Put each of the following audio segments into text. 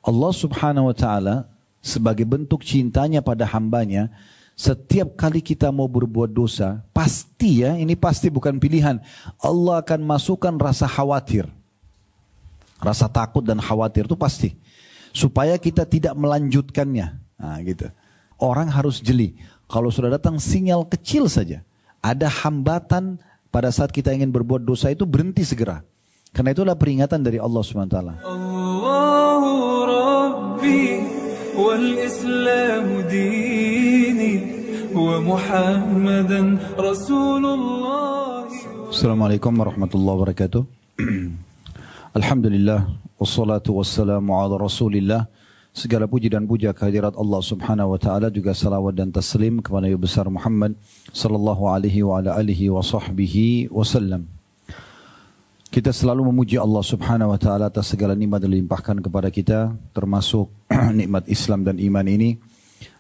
Allah subhanahu wa ta'ala sebagai bentuk cintanya pada hambanya, setiap kali kita mau berbuat dosa, pasti ya, ini pasti bukan pilihan, Allah akan masukkan rasa khawatir. Rasa takut dan khawatir itu pasti. Supaya kita tidak melanjutkannya. Nah, gitu. Orang harus jeli. Kalau sudah datang sinyal kecil saja, ada hambatan pada saat kita ingin berbuat dosa itu, berhenti segera. Karena itulah peringatan dari Allah SWT. Allahu Rabbi wal Islamu dini wa Muhammadan Rasulullah. Assalamualaikum warahmatullahi wabarakatuh. Alhamdulillah, wassalatu wassalamu ala rasulillah. Segala puji dan puja kehadirat Allah subhanahu wa ta'ala, juga salawat dan taslim kepada Nabi besar Muhammad sallallahu alaihi wa ala alihi wa sahbihi wasallam. Kita selalu memuji Allah subhanahu wa ta'ala atas segala nikmat yang dilimpahkan kepada kita, termasuk nikmat Islam dan iman ini,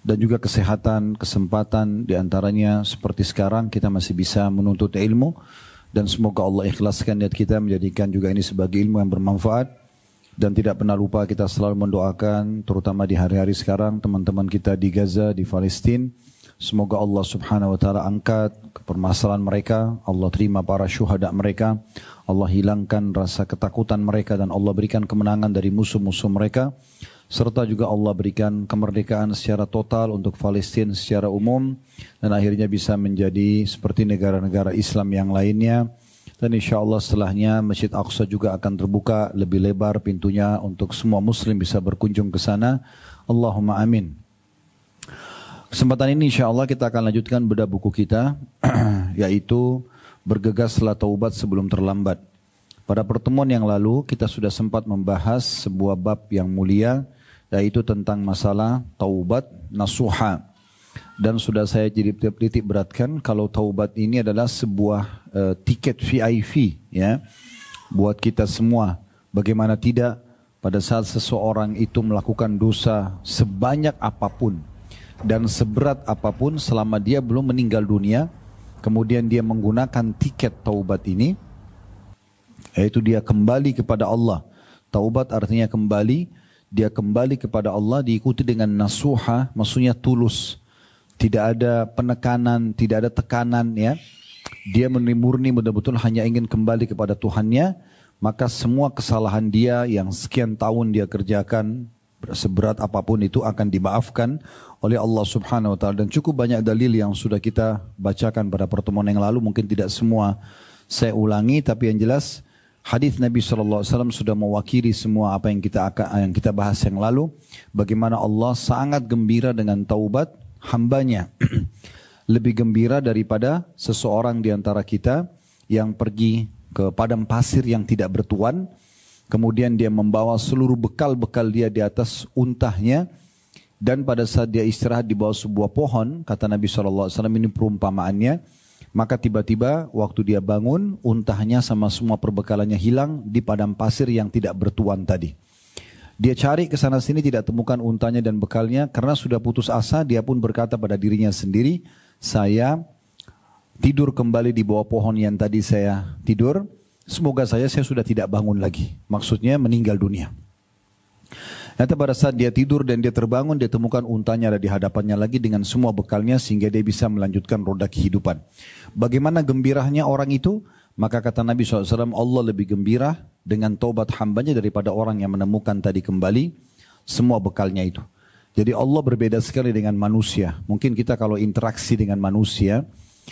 dan juga kesehatan, kesempatan, diantaranya seperti sekarang kita masih bisa menuntut ilmu. Dan semoga Allah ikhlaskan niat kita, menjadikan juga ini sebagai ilmu yang bermanfaat. Dan tidak pernah lupa kita selalu mendoakan, terutama di hari-hari sekarang, teman-teman kita di Gaza, di Palestina. Semoga Allah subhanahu wa ta'ala angkat permasalahan mereka, Allah terima para syuhada mereka, Allah hilangkan rasa ketakutan mereka, dan Allah berikan kemenangan dari musuh-musuh mereka. Serta juga Allah berikan kemerdekaan secara total untuk Palestina secara umum, dan akhirnya bisa menjadi seperti negara-negara Islam yang lainnya. Dan insya Allah setelahnya Masjid Aqsa juga akan terbuka lebih lebar pintunya untuk semua muslim bisa berkunjung ke sana. Allahumma amin. Kesempatan ini insya Allah kita akan lanjutkan bedah buku kita, yaitu Bergegaslah Taubat Sebelum Terlambat. Pada pertemuan yang lalu kita sudah sempat membahas sebuah bab yang mulia, yaitu tentang masalah taubat nasuha. Dan sudah saya jadi titik beratkan kalau taubat ini adalah sebuah tiket VIP ya, buat kita semua. Bagaimana tidak, pada saat seseorang itu melakukan dosa sebanyak apapun dan seberat apapun, selama dia belum meninggal dunia, kemudian dia menggunakan tiket taubat ini, yaitu dia kembali kepada Allah. Taubat artinya kembali. Dia kembali kepada Allah diikuti dengan nasuha, maksudnya tulus. Tidak ada penekanan, tidak ada tekanan ya. Dia murni betul-betul hanya ingin kembali kepada Tuhannya. Maka semua kesalahan dia yang sekian tahun dia kerjakan, seberat apapun itu akan dimaafkan oleh Allah subhanahu wa ta'ala. Dan cukup banyak dalil yang sudah kita bacakan pada pertemuan yang lalu. Mungkin tidak semua saya ulangi, tapi yang jelas hadis Nabi SAW sudah mewakili semua apa yang kita bahas yang lalu. Bagaimana Allah sangat gembira dengan taubat hambanya. Lebih gembira daripada seseorang di antara kita yang pergi ke padang pasir yang tidak bertuan. Kemudian dia membawa seluruh bekal-bekal dia di atas untahnya. Dan pada saat dia istirahat di bawah sebuah pohon, kata Nabi SAW, ini perumpamaannya. Maka tiba-tiba waktu dia bangun, untahnya sama semua perbekalannya hilang di padang pasir yang tidak bertuan tadi. Dia cari ke sana sini, tidak temukan untahnya dan bekalnya. Karena sudah putus asa, dia pun berkata pada dirinya sendiri, saya tidur kembali di bawah pohon yang tadi saya tidur. Semoga saya sudah tidak bangun lagi. Maksudnya meninggal dunia. Nanti pada saat dia tidur dan dia terbangun, dia temukan untanya ada di hadapannya lagi dengan semua bekalnya, sehingga dia bisa melanjutkan roda kehidupan. Bagaimana gembiranya orang itu? Maka kata Nabi SAW, Allah lebih gembira dengan taubat hambanya daripada orang yang menemukan tadi kembali semua bekalnya itu. Jadi Allah berbeda sekali dengan manusia. Mungkin kita kalau interaksi dengan manusia,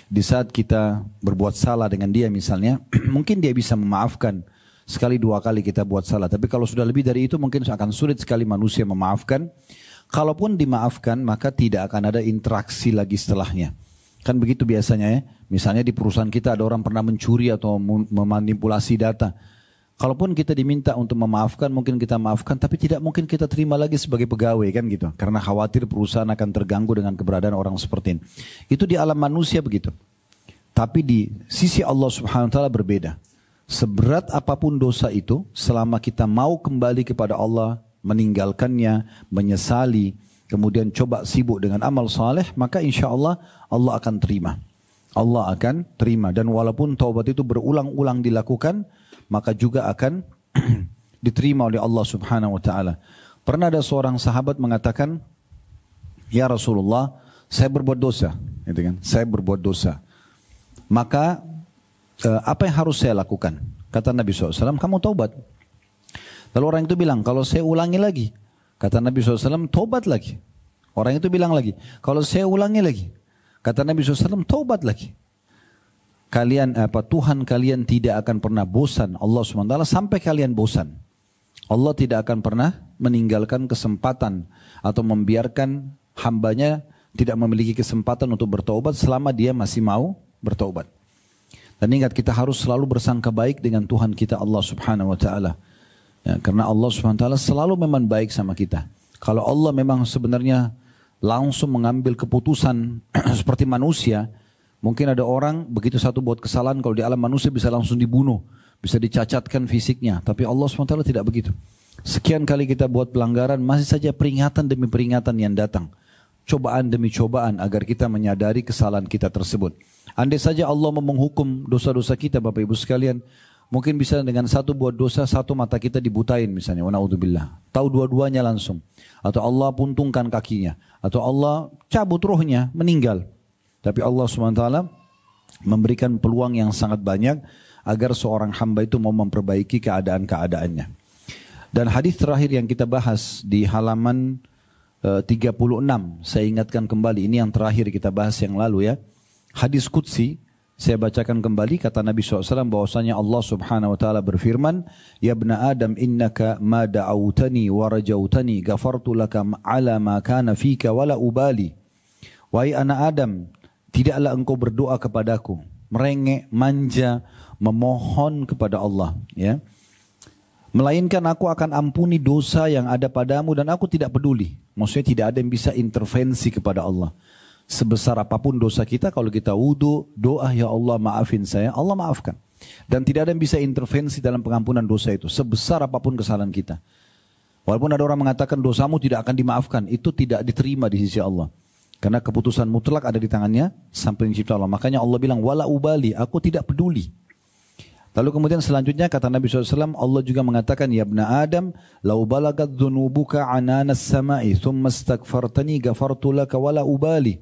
di saat kita berbuat salah dengan dia misalnya, mungkin dia bisa memaafkan. Sekali dua kali kita buat salah. Tapi kalau sudah lebih dari itu mungkin akan sulit sekali manusia memaafkan. Kalaupun dimaafkan maka tidak akan ada interaksi lagi setelahnya. Kan begitu biasanya ya. Misalnya di perusahaan kita ada orang pernah mencuri atau memanipulasi data. Kalaupun kita diminta untuk memaafkan, mungkin kita maafkan. Tapi tidak mungkin kita terima lagi sebagai pegawai kan gitu. Karena khawatir perusahaan akan terganggu dengan keberadaan orang seperti ini. Itu di alam manusia begitu. Tapi di sisi Allah subhanahu wa ta'ala berbeda. Seberat apapun dosa itu, selama kita mau kembali kepada Allah, meninggalkannya, menyesali, kemudian coba sibuk dengan amal saleh, maka insya Allah Allah akan terima. Allah akan terima. Dan walaupun taubat itu berulang-ulang dilakukan, maka juga akan diterima oleh Allah subhanahu wa ta'ala. Pernah ada seorang sahabat mengatakan, ya Rasulullah, saya berbuat dosa, gitu kan? Saya berbuat dosa. Maka apa yang harus saya lakukan? Kata Nabi SAW, kamu taubat. Lalu orang itu bilang, kalau saya ulangi lagi. Kata Nabi SAW, taubat lagi. Orang itu bilang lagi, kalau saya ulangi lagi. Kata Nabi SAW, taubat lagi. Tuhan kalian tidak akan pernah bosan, Allah SWT, sampai kalian bosan. Allah tidak akan pernah meninggalkan kesempatan atau membiarkan hambanya tidak memiliki kesempatan untuk bertaubat selama dia masih mau bertaubat. Dan ingat, kita harus selalu bersangka baik dengan Tuhan kita Allah Subhanahu wa taala. Ya, karena Allah Subhanahu wa taala selalu memang baik sama kita. Kalau Allah memang sebenarnya langsung mengambil keputusan seperti manusia, mungkin ada orang begitu satu buat kesalahan, kalau di alam manusia bisa langsung dibunuh, bisa dicacatkan fisiknya. Tapi Allah SWT tidak begitu. Sekian kali kita buat pelanggaran, masih saja peringatan demi peringatan yang datang. Cobaan demi cobaan agar kita menyadari kesalahan kita tersebut. Andai saja Allah mau menghukum dosa-dosa kita, Bapak Ibu sekalian, mungkin bisa dengan satu buat dosa, satu mata kita dibutain misalnya, wa na'udzubillah. Tahu dua-duanya langsung. Atau Allah puntungkan kakinya. Atau Allah cabut rohnya, meninggal. Tapi Allah SWT memberikan peluang yang sangat banyak agar seorang hamba itu mau memperbaiki keadaan-keadaannya. Dan hadis terakhir yang kita bahas di halaman 36, saya ingatkan kembali, ini yang terakhir kita bahas yang lalu ya. Hadis Qudsi, saya bacakan kembali, kata Nabi SAW bahwasanya Allah Subhanahu wa taala berfirman, "Ya ibna Adam, innaka ma da'awtani wa rajautani ghafartu laka ala ma kana fika wala ubali." Wahai anak Adam, tidaklah engkau berdoa kepadaku, merengek, manja, memohon kepada Allah, ya. Melainkan aku akan ampuni dosa yang ada padamu dan aku tidak peduli. Maksudnya tidak ada yang bisa intervensi kepada Allah. Sebesar apapun dosa kita, kalau kita wudu, doa, ya Allah maafin saya, Allah maafkan. Dan tidak ada yang bisa intervensi dalam pengampunan dosa itu, sebesar apapun kesalahan kita. Walaupun ada orang mengatakan dosamu tidak akan dimaafkan, itu tidak diterima di sisi Allah. Karena keputusan mutlak ada di tangannya sampai pencipta Allah. Makanya Allah bilang, wala ubali, aku tidak peduli. Lalu kemudian selanjutnya kata Nabi SAW, Allah juga mengatakan, ya ibna Adam, lau balagat dhunubuka ananas sama'i, thumma astaghfartani ghafartu laka wala ubali.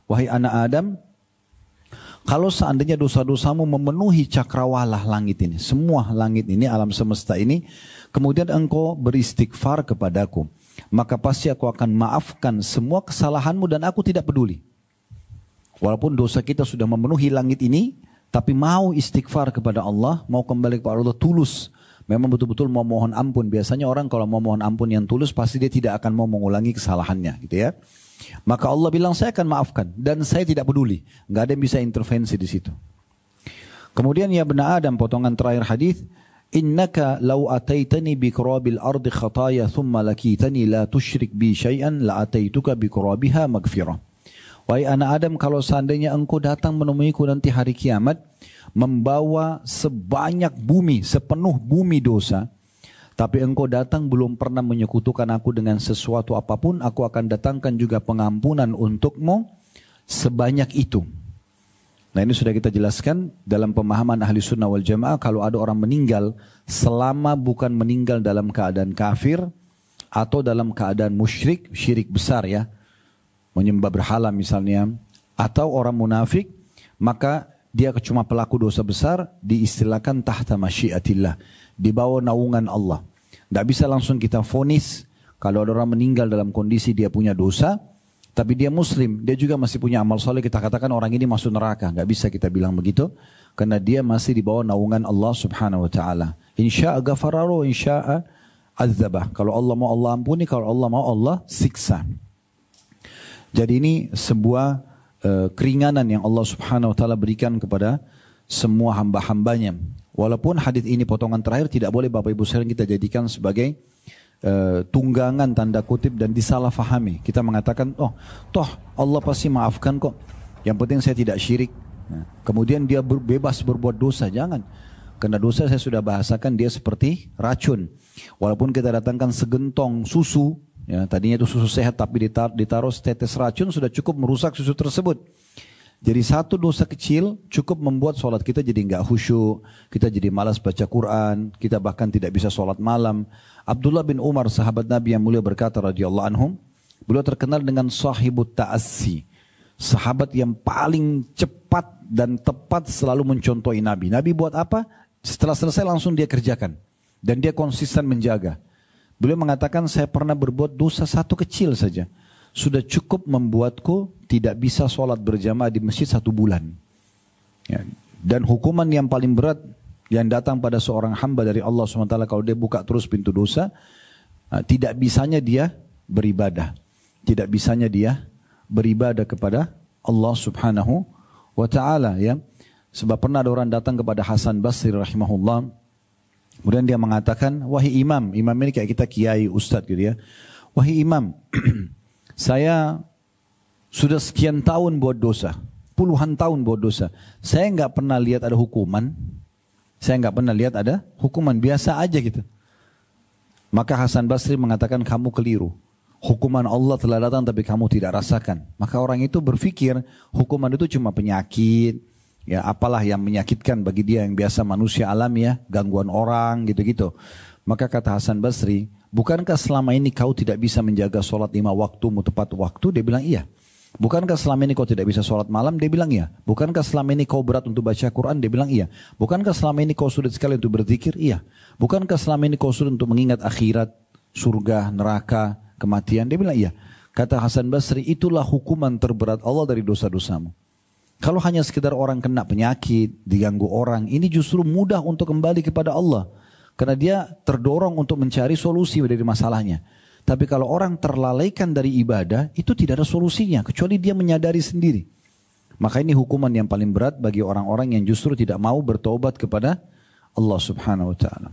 Wahai anak Adam, kalau seandainya dosa-dosamu memenuhi cakrawala langit ini, semua langit ini, alam semesta ini, kemudian engkau beristighfar kepadaku, maka pasti aku akan maafkan semua kesalahanmu dan aku tidak peduli. Walaupun dosa kita sudah memenuhi langit ini, tapi mau istighfar kepada Allah, mau kembali kepada Allah tulus, memang betul-betul mau mohon ampun. Biasanya orang kalau mau mohon ampun yang tulus, pasti dia tidak akan mau mengulangi kesalahannya, gitu ya. Maka Allah bilang, saya akan maafkan dan saya tidak peduli. Nggak ada yang bisa intervensi di situ. Kemudian ya ibna Adam, potongan terakhir hadis, innaka law ataitani bi qurabil ardi khataya thumma lakitani la tusyrik bi syai'an la ataituka bi qurabiha maghfirah. Wahai anak Adam, kalau seandainya engkau datang menemuiku nanti hari kiamat, membawa sebanyak bumi, sepenuh bumi dosa, tapi engkau datang belum pernah menyekutukan aku dengan sesuatu apapun, aku akan datangkan juga pengampunan untukmu sebanyak itu. Nah, ini sudah kita jelaskan dalam pemahaman ahli sunnah wal jamaah, kalau ada orang meninggal, selama bukan meninggal dalam keadaan kafir, atau dalam keadaan musyrik, syirik besar ya, menyembah berhala misalnya, atau orang munafik, maka dia cuma pelaku dosa besar, diistilahkan tahta masyiatillah, di bawah naungan Allah. Tidak bisa langsung kita vonis kalau ada orang meninggal dalam kondisi dia punya dosa, tapi dia muslim, dia juga masih punya amal soleh, kita katakan orang ini masuk neraka. Tidak bisa kita bilang begitu, karena dia masih di bawah naungan Allah Subhanahu wa ta'ala. Insya'a ghafarahu, insya'a azabah. Kalau Allah mau Allah ampuni, kalau Allah mau Allah siksa. Jadi ini sebuah keringanan yang Allah Subhanahu wa taala berikan kepada semua hamba-hambanya. Walaupun hadis ini potongan terakhir tidak boleh Bapak Ibu sekalian kita jadikan sebagai tunggangan tanda kutip dan disalahfahami. Kita mengatakan, oh toh Allah pasti maafkan kok. Yang penting saya tidak syirik. Nah, kemudian dia bebas berbuat dosa, jangan. Karena dosa saya sudah bahasakan dia seperti racun. Walaupun kita datangkan segentong susu, ya, tadinya itu susu sehat tapi ditaruh setetes racun sudah cukup merusak susu tersebut. Jadi satu dosa kecil cukup membuat sholat kita jadi nggak khusyuk, kita jadi malas baca Quran, kita bahkan tidak bisa sholat malam. Abdullah bin Umar, sahabat Nabi yang mulia, berkata radhiyallahu anhum, beliau terkenal dengan sahibut ta'assi, sahabat yang paling cepat dan tepat selalu mencontohi Nabi. Nabi buat apa? Setelah selesai langsung dia kerjakan. Dan dia konsisten menjaga. Beliau mengatakan, saya pernah berbuat dosa satu kecil saja, sudah cukup membuatku tidak bisa sholat berjamaah di masjid 1 bulan. Ya. Dan hukuman yang paling berat yang datang pada seorang hamba dari Allah SWT kalau dia buka terus pintu dosa, tidak bisanya dia beribadah. Tidak bisanya dia beribadah kepada Allah Subhanahu wa ta'ala. Ya. Sebab pernah ada orang datang kepada Hasan Basri rahimahullah. Kemudian dia mengatakan, wahai imam, imam ini kayak kita kiai, ustadz gitu ya. Wahai imam, saya sudah sekian tahun buat dosa, puluhan tahun buat dosa. Saya nggak pernah lihat ada hukuman. Saya nggak pernah lihat ada hukuman, biasa aja gitu. Maka Hasan Basri mengatakan, kamu keliru. Hukuman Allah telah datang tapi kamu tidak rasakan. Maka orang itu berpikir hukuman itu cuma penyakit, ya apalah yang menyakitkan bagi dia yang biasa manusia alami ya, gangguan orang gitu-gitu. Maka kata Hasan Basri, bukankah selama ini kau tidak bisa menjaga sholat 5 waktu tepat waktu? Dia bilang iya. Bukankah selama ini kau tidak bisa sholat malam? Dia bilang iya. Bukankah selama ini kau berat untuk baca Quran? Dia bilang iya. Bukankah selama ini kau sulit sekali untuk berzikir? Iya. Bukankah selama ini kau sulit untuk mengingat akhirat, surga, neraka, kematian? Dia bilang iya. Kata Hasan Basri, itulah hukuman terberat Allah dari dosa-dosamu. Kalau hanya sekedar orang kena penyakit, diganggu orang, ini justru mudah untuk kembali kepada Allah. Karena dia terdorong untuk mencari solusi dari masalahnya. Tapi kalau orang terlalaikan dari ibadah, itu tidak ada solusinya, kecuali dia menyadari sendiri. Maka ini hukuman yang paling berat bagi orang-orang yang justru tidak mau bertobat kepada Allah Subhanahu wa ta'ala.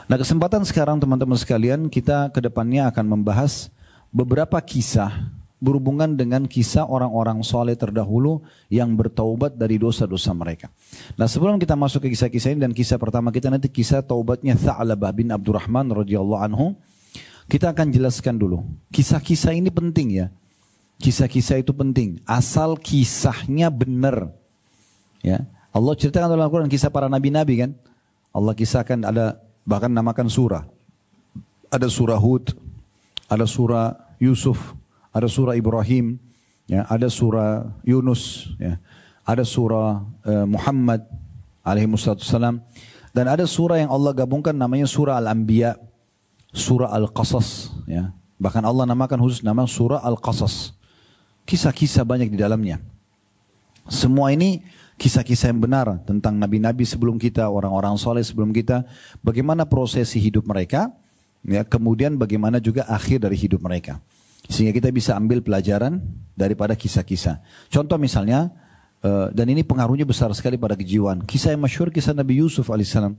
Nah, kesempatan sekarang teman-teman sekalian, kita kedepannya akan membahas beberapa kisah berhubungan dengan kisah orang-orang soleh terdahulu yang bertaubat dari dosa-dosa mereka. Nah, sebelum kita masuk ke kisah-kisah ini, dan kisah pertama kita nanti kisah taubatnya Tha'labah bin Abdurrahman radhiyallahu anhu, kita akan jelaskan dulu. Kisah-kisah ini penting ya. Kisah-kisah itu penting. Asal kisahnya benar. Ya. Allah ceritakan dalam Al-Quran kisah para nabi-nabi kan. Allah kisahkan, ada bahkan namakan surah. Ada surah Hud, ada surah Yusuf, ada surah Ibrahim, ya, ada surah Yunus, ya, ada surah Muhammad alaihi wassalam, dan ada surah yang Allah gabungkan namanya surah Al-Anbiya, surah Al-Qasas, ya. Bahkan Allah namakan khusus nama surah Al-Qasas. Kisah-kisah banyak di dalamnya. Semua ini kisah-kisah yang benar tentang nabi-nabi sebelum kita, orang-orang soleh sebelum kita, bagaimana prosesi hidup mereka, ya, kemudian bagaimana juga akhir dari hidup mereka. Sehingga kita bisa ambil pelajaran daripada kisah-kisah. Contoh misalnya, dan ini pengaruhnya besar sekali pada kejiwaan. Kisah yang masyhur, kisah Nabi Yusuf alaihissalam.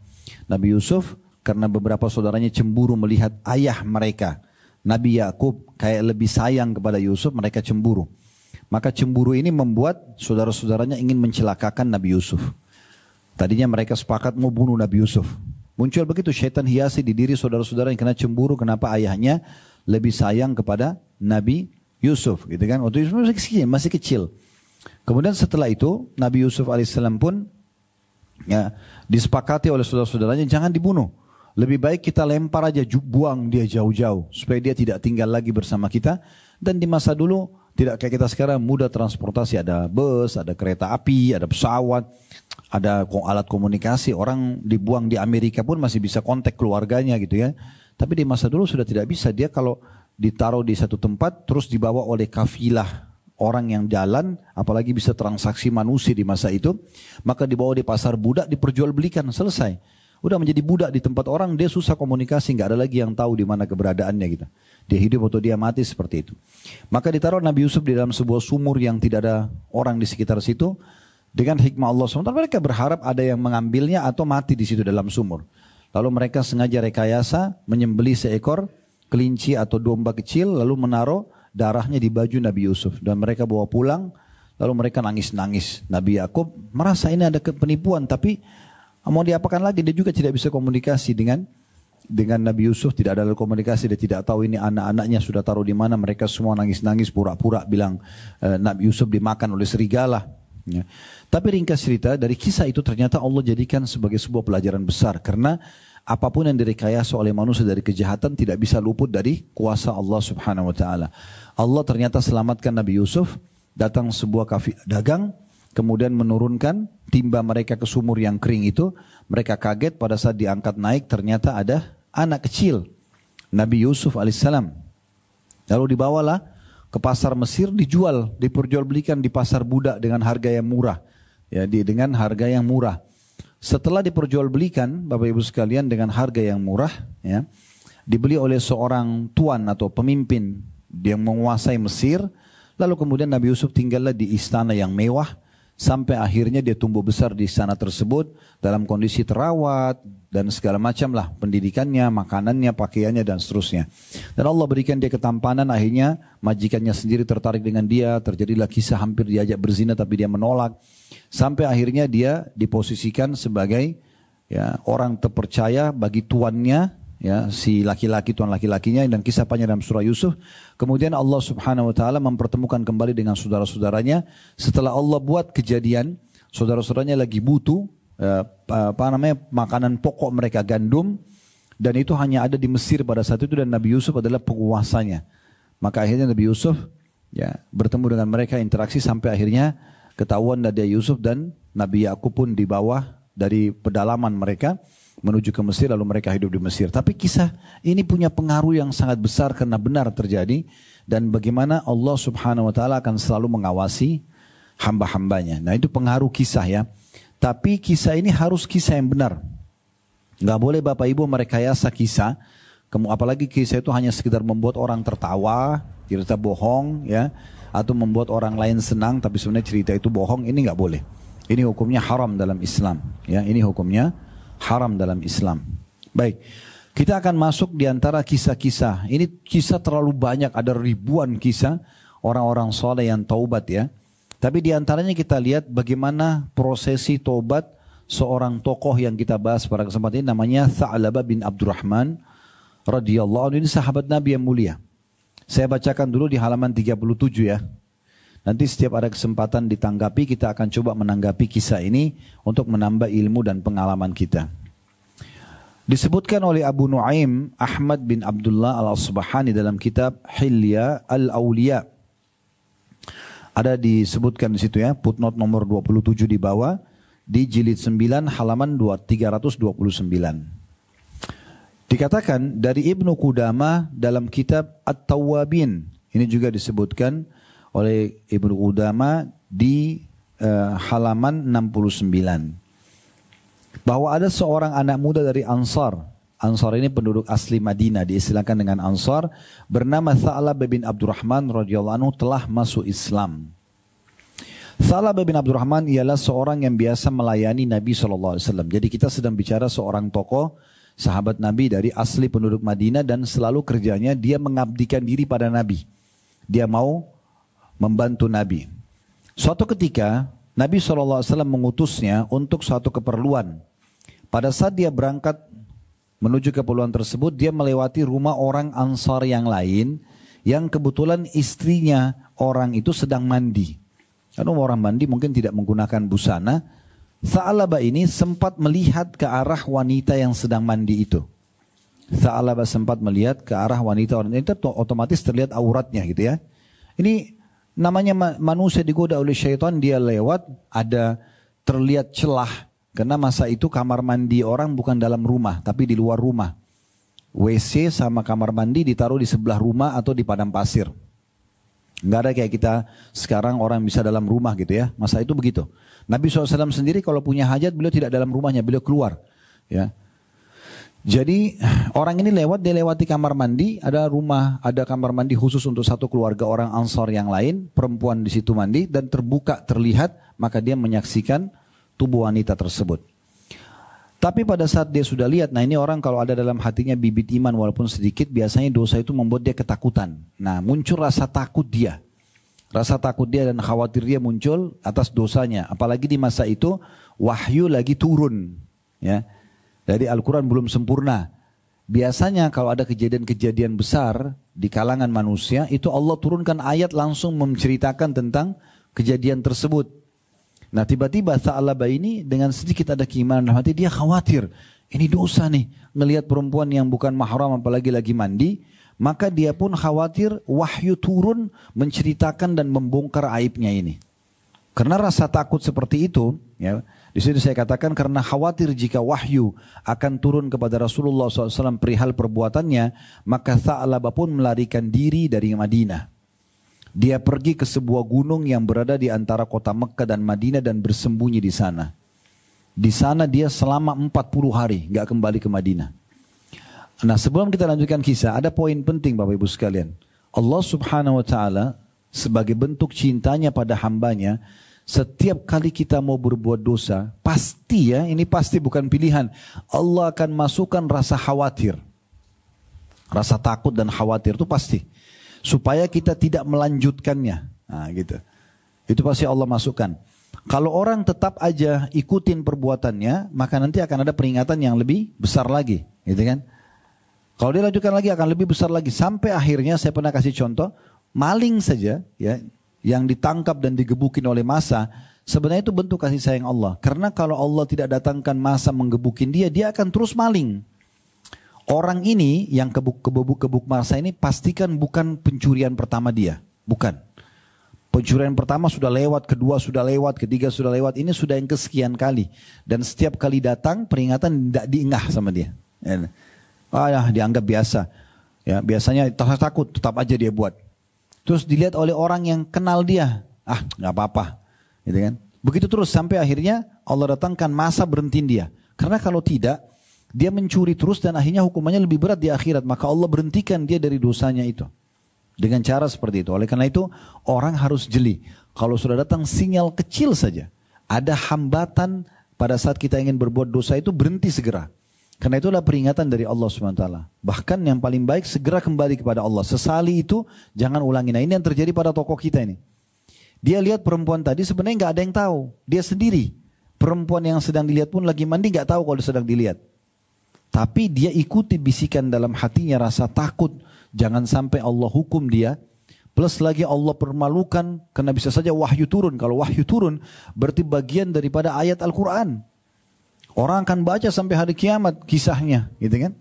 Nabi Yusuf karena beberapa saudaranya cemburu melihat ayah mereka, Nabi Yakub, kayak lebih sayang kepada Yusuf, mereka cemburu. Maka cemburu ini membuat saudara-saudaranya ingin mencelakakan Nabi Yusuf. Tadinya mereka sepakat mau bunuh Nabi Yusuf. Muncul begitu syaitan hiasi di diri saudara-saudara yang kena cemburu, kenapa ayahnya lebih sayang kepada Nabi Yusuf, gitu kan? Waktu Yusuf masih kecil. Kemudian setelah itu Nabi Yusuf alaihissalam pun ya, disepakati oleh saudara-saudaranya jangan dibunuh. Lebih baik kita lempar aja, buang dia jauh-jauh supaya dia tidak tinggal lagi bersama kita. Dan di masa dulu tidak kayak kita sekarang mudah transportasi, ada bus, ada kereta api, ada pesawat, ada alat komunikasi. Orang dibuang di Amerika pun masih bisa kontak keluarganya gitu ya. Tapi di masa dulu sudah tidak bisa. Dia kalau ditaruh di satu tempat terus dibawa oleh kafilah orang yang jalan, apalagi bisa transaksi manusia di masa itu, maka dibawa di pasar budak, diperjualbelikan, selesai. Udah menjadi budak di tempat orang, dia susah komunikasi, nggak ada lagi yang tahu di mana keberadaannya gitu. Dia hidup atau dia mati seperti itu. Maka ditaruh Nabi Yusuf di dalam sebuah sumur yang tidak ada orang di sekitar situ. Dengan hikmah Allah SWT, mereka berharap ada yang mengambilnya atau mati di situ dalam sumur. Lalu mereka sengaja rekayasa menyembelih seekor kelinci atau domba kecil, lalu menaruh darahnya di baju Nabi Yusuf. Dan mereka bawa pulang, lalu mereka nangis-nangis. Nabi Yakub merasa ini ada penipuan, tapi mau diapakan lagi, dia juga tidak bisa komunikasi dengan dengan Nabi Yusuf, tidak ada komunikasi, dia tidak tahu ini anak-anaknya sudah taruh di mana, mereka semua nangis-nangis pura-pura bilang Nabi Yusuf dimakan oleh serigala. Ya. Tapi ringkas cerita, dari kisah itu ternyata Allah jadikan sebagai sebuah pelajaran besar, karena apapun yang direkayasa oleh manusia dari kejahatan tidak bisa luput dari kuasa Allah Subhanahu wa taala. Allah ternyata selamatkan Nabi Yusuf, datang sebuah kafilah dagang, kemudian menurunkan timba mereka ke sumur yang kering itu. Mereka kaget pada saat diangkat naik, ternyata ada anak kecil Nabi Yusuf alaihissalam. Lalu dibawalah ke pasar Mesir, dijual, diperjualbelikan di pasar budak dengan harga yang murah. Ya, dengan harga yang murah. Setelah diperjualbelikan, Bapak Ibu sekalian, dengan harga yang murah, ya, dibeli oleh seorang tuan atau pemimpin yang menguasai Mesir. Lalu kemudian Nabi Yusuf tinggallah di istana yang mewah, sampai akhirnya dia tumbuh besar di istana tersebut dalam kondisi terawat dan segala macam lah, pendidikannya, makanannya, pakaiannya dan seterusnya. Dan Allah berikan dia ketampanan, akhirnya majikannya sendiri tertarik dengan dia, terjadilah kisah hampir diajak berzina tapi dia menolak. Sampai akhirnya dia diposisikan sebagai ya, orang terpercaya bagi tuannya, ya, si laki-laki, tuan laki-lakinya, dan kisah panjang dalam surah Yusuf. Kemudian Allah Subhanahu wa taala mempertemukan kembali dengan saudara-saudaranya setelah Allah buat kejadian saudara-saudaranya lagi butuh makanan pokok mereka, gandum, dan itu hanya ada di Mesir pada saat itu dan Nabi Yusuf adalah penguasanya. Maka akhirnya Nabi Yusuf ya bertemu dengan mereka, interaksi sampai akhirnya ketahuan Nabi Yusuf dan Nabi Yakub pun di bawah dari pedalaman mereka menuju ke Mesir, lalu mereka hidup di Mesir. Tapi kisah ini punya pengaruh yang sangat besar karena benar terjadi, dan bagaimana Allah Subhanahu wa taala akan selalu mengawasi hamba-hambanya. Nah, itu pengaruh kisah ya. Tapi kisah ini harus kisah yang benar. Enggak boleh Bapak Ibu merekayasa kisah. Apalagi kisah itu hanya sekedar membuat orang tertawa, cerita bohong ya, atau membuat orang lain senang tapi sebenarnya cerita itu bohong. Ini enggak boleh. Ini hukumnya haram dalam Islam ya. Ini hukumnya haram dalam Islam. Baik, kita akan masuk di antara kisah-kisah. Ini kisah terlalu banyak, ada ribuan kisah orang-orang soleh yang taubat ya. Tapi di antaranya kita lihat bagaimana prosesi taubat seorang tokoh yang kita bahas pada kesempatan ini, namanya Tha'labah bin Abdurrahman radhiyallahu anhu. Ini sahabat Nabi yang mulia. Saya bacakan dulu di halaman 37 ya. Nanti setiap ada kesempatan ditanggapi, kita akan coba menanggapi kisah ini untuk menambah ilmu dan pengalaman kita. Disebutkan oleh Abu Nuaim Ahmad bin Abdullah al-Asbahani dalam kitab Hilya al-Awliya. Ada disebutkan di situ ya, footnote nomor 27 di bawah, di jilid 9 halaman 329. Dikatakan dari Ibnu Qudamah dalam kitab At-Tawwabin. Ini juga disebutkan oleh Ibnu Qudamah di halaman 69. Bahwa ada seorang anak muda dari Ansar. Ansar ini penduduk asli Madinah, diistilahkan dengan Ansar, bernama Tha'labah bin Abdurrahman radhiyallahu anhu telah masuk Islam. Tha'labah bin Abdurrahman ialah seorang yang biasa melayani Nabi SAW. Jadi kita sedang bicara seorang tokoh sahabat Nabi dari asli penduduk Madinah, dan selalu kerjanya dia mengabdikan diri pada Nabi. Dia mau membantu Nabi. Suatu ketika Nabi SAW mengutusnya untuk suatu keperluan. Pada saat dia berangkat menuju keperluan tersebut, dia melewati rumah orang Ansar yang lain yang kebetulan istrinya orang itu sedang mandi. Karena orang mandi mungkin tidak menggunakan busana. Tha'labah ini sempat melihat ke arah wanita yang sedang mandi itu. Tha'labah sempat melihat ke arah wanita itu, otomatis terlihat auratnya gitu ya. Ini namanya manusia digoda oleh syaitan, dia lewat, ada terlihat celah. Karena masa itu kamar mandi orang bukan dalam rumah, tapi di luar rumah. WC sama kamar mandi ditaruh di sebelah rumah atau di padang pasir. Nggak ada kayak kita sekarang orang bisa dalam rumah gitu ya. Masa itu begitu. Nabi SAW sendiri kalau punya hajat, beliau tidak dalam rumahnya, beliau keluar. Ya. Jadi orang ini lewat, dia lewati kamar mandi, ada rumah, ada kamar mandi khusus untuk satu keluarga orang Ansar yang lain, perempuan di situ mandi, dan terbuka terlihat, maka dia menyaksikan tubuh wanita tersebut. Tapi pada saat dia sudah lihat, nah ini orang kalau ada dalam hatinya bibit iman walaupun sedikit, biasanya dosa itu membuat dia ketakutan. Nah muncul rasa takut dia. Rasa takut dia dan khawatir dia muncul atas dosanya. Apalagi di masa itu wahyu lagi turun. Ya. Jadi Al-Quran belum sempurna. biasanya kalau ada kejadian-kejadian besar di kalangan manusia, itu Allah turunkan ayat langsung menceritakan tentang kejadian tersebut. Nah tiba-tiba Tha'labah ini dengan sedikit ada keimanan dalam hati, dia khawatir. Ini dosa nih, ngelihat perempuan yang bukan mahram apalagi lagi mandi. Maka dia pun khawatir wahyu turun menceritakan dan membongkar aibnya ini. Karena rasa takut seperti itu, ya, di sini saya katakan karena khawatir jika wahyu akan turun kepada Rasulullah SAW perihal perbuatannya, maka Tha'labah pun melarikan diri dari Madinah. Dia pergi ke sebuah gunung yang berada di antara kota Mekah dan Madinah dan bersembunyi di sana. Di sana dia selama 40 hari nggak kembali ke Madinah. Nah sebelum kita lanjutkan kisah, ada poin penting Bapak Ibu sekalian. Allah Subhanahu Wa Taala sebagai bentuk cintanya pada hambanya, setiap kali kita mau berbuat dosa, pasti ya, ini pasti bukan pilihan, Allah akan masukkan rasa khawatir. Rasa takut dan khawatir itu pasti. Supaya kita tidak melanjutkannya. Nah gitu. Itu pasti Allah masukkan. Kalau orang tetap aja ikutin perbuatannya, maka nanti akan ada peringatan yang lebih besar lagi. Gitu kan? Kalau dia lanjutkan lagi akan lebih besar lagi. Sampai akhirnya saya pernah kasih contoh, maling saja ya yang ditangkap dan digebukin oleh massa, sebenarnya itu bentuk kasih sayang Allah. Karena kalau Allah tidak datangkan massa menggebukin dia, dia akan terus maling. Orang ini yang kebuk massa ini pastikan bukan pencurian pertama dia, bukan. Pencurian pertama sudah lewat, kedua sudah lewat, ketiga sudah lewat, ini sudah yang kesekian kali. Dan setiap kali datang peringatan tidak diingat sama dia. Ya, dianggap biasa. Ya, biasanya takut, tetap aja dia buat. Terus dilihat oleh orang yang kenal dia, nggak apa-apa, gitu kan? Begitu terus sampai akhirnya Allah datangkan masa berhentiin dia. Karena kalau tidak, dia mencuri terus dan akhirnya hukumannya lebih berat di akhirat. Maka Allah berhentikan dia dari dosanya itu dengan cara seperti itu. Oleh karena itu orang harus jeli. Kalau sudah datang sinyal kecil saja, ada hambatan pada saat kita ingin berbuat dosa itu, berhenti segera. Karena itulah peringatan dari Allah SWT. Bahkan yang paling baik segera kembali kepada Allah. Sesali itu jangan ulangi. Nah ini yang terjadi pada tokoh kita ini. Dia lihat perempuan tadi sebenarnya nggak ada yang tahu. Dia sendiri. Perempuan yang sedang dilihat pun lagi mandi nggak tahu kalau sedang dilihat. Tapi dia ikuti bisikan dalam hatinya rasa takut. Jangan sampai Allah hukum dia. Plus lagi Allah permalukan. Karena bisa saja wahyu turun. Kalau wahyu turun berarti bagian daripada ayat Al-Quran. Orang akan baca sampai hari kiamat kisahnya, gitu kan?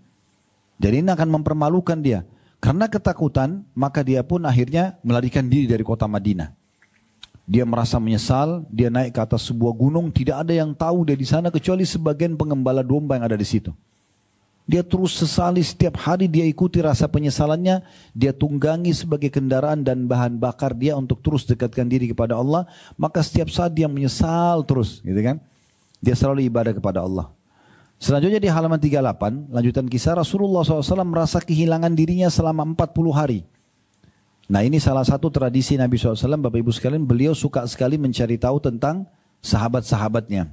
Jadi ini akan mempermalukan dia. Karena ketakutan, maka dia pun akhirnya melarikan diri dari kota Madinah. Dia merasa menyesal, dia naik ke atas sebuah gunung, tidak ada yang tahu dia di sana kecuali sebagian pengembala domba yang ada di situ. Dia terus sesali setiap hari, dia ikuti rasa penyesalannya, dia tunggangi sebagai kendaraan dan bahan bakar dia untuk terus dekatkan diri kepada Allah. Maka setiap saat dia menyesal terus, gitu kan? Dia selalu ibadah kepada Allah. Selanjutnya di halaman 38, lanjutan kisah, Rasulullah SAW merasa kehilangan dirinya selama 40 hari. Nah ini salah satu tradisi Nabi SAW, Bapak Ibu sekalian, beliau suka sekali mencari tahu tentang sahabat-sahabatnya.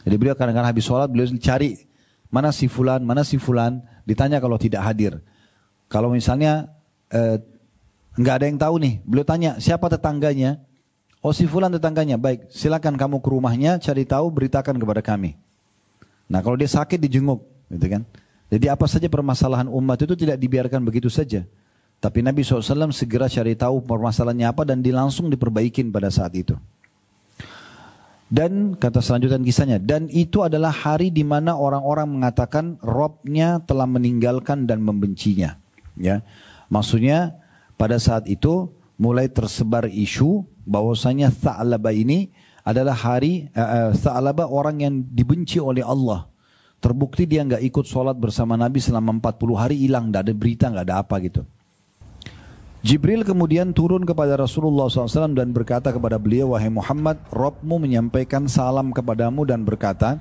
Jadi beliau kadang-kadang habis sholat, beliau cari mana si fulan, ditanya kalau tidak hadir. Kalau misalnya nggak ada yang tahu nih, beliau tanya siapa tetangganya. Oh si fulan tetangganya, baik silakan kamu ke rumahnya cari tahu, beritakan kepada kami. Nah kalau dia sakit dijenguk, gitu kan. Jadi apa saja permasalahan umat itu tidak dibiarkan begitu saja. Tapi Nabi SAW segera cari tahu permasalahannya apa dan langsung diperbaikin pada saat itu. Dan kata selanjutnya kisahnya, dan itu adalah hari di mana orang-orang mengatakan Robnya telah meninggalkan dan membencinya. Ya, maksudnya pada saat itu mulai tersebar isu bahwasanya Tha'labah ini adalah hari Tha'labah orang yang dibenci oleh Allah. Terbukti dia nggak ikut sholat bersama Nabi selama 40 hari, hilang, nggak ada berita, nggak ada apa gitu. Jibril kemudian turun kepada Rasulullah SAW dan berkata kepada beliau, wahai Muhammad, Rabbmu menyampaikan salam kepadamu dan berkata,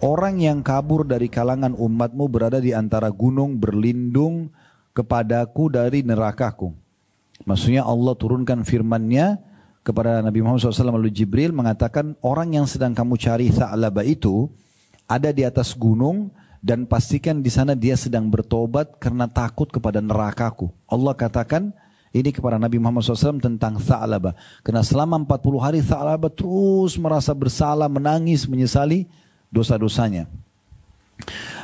orang yang kabur dari kalangan umatmu berada di antara gunung berlindung kepadaku dari nerakaku. Maksudnya Allah turunkan firman-Nya kepada Nabi Muhammad SAW melalui Jibril mengatakan orang yang sedang kamu cari Tha'labah itu ada di atas gunung dan pastikan di sana dia sedang bertobat karena takut kepada nerakaku. Allah katakan ini kepada Nabi Muhammad SAW tentang Tha'labah. Karena selama 40 hari Tha'labah terus merasa bersalah, menangis, menyesali dosa-dosanya.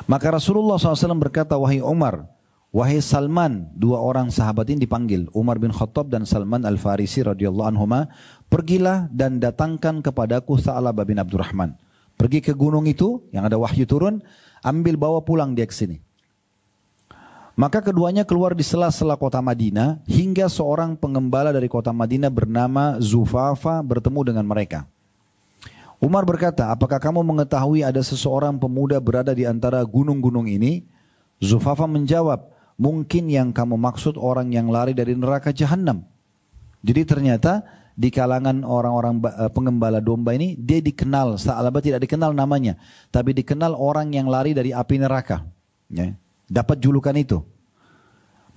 Maka Rasulullah SAW berkata, wahai Umar, wahai Salman, dua orang sahabat ini dipanggil, Umar bin Khattab dan Salman Al-Farisi radhiyallahu anhuma, pergilah dan datangkan kepadaku Tha'labah bin Abdurrahman. Pergi ke gunung itu yang ada wahyu turun, ambil bawa pulang dia ke sini. Maka keduanya keluar di sela-sela kota Madinah hingga seorang pengembala dari kota Madinah bernama Zufafa bertemu dengan mereka. Umar berkata, apakah kamu mengetahui ada seseorang pemuda berada di antara gunung-gunung ini? Zufafa menjawab, mungkin yang kamu maksud orang yang lari dari neraka Jahannam. Jadi ternyata di kalangan orang-orang pengembala domba ini, dia dikenal, Tha'labah tidak dikenal namanya, tapi dikenal orang yang lari dari api neraka. Ya, dapat julukan itu.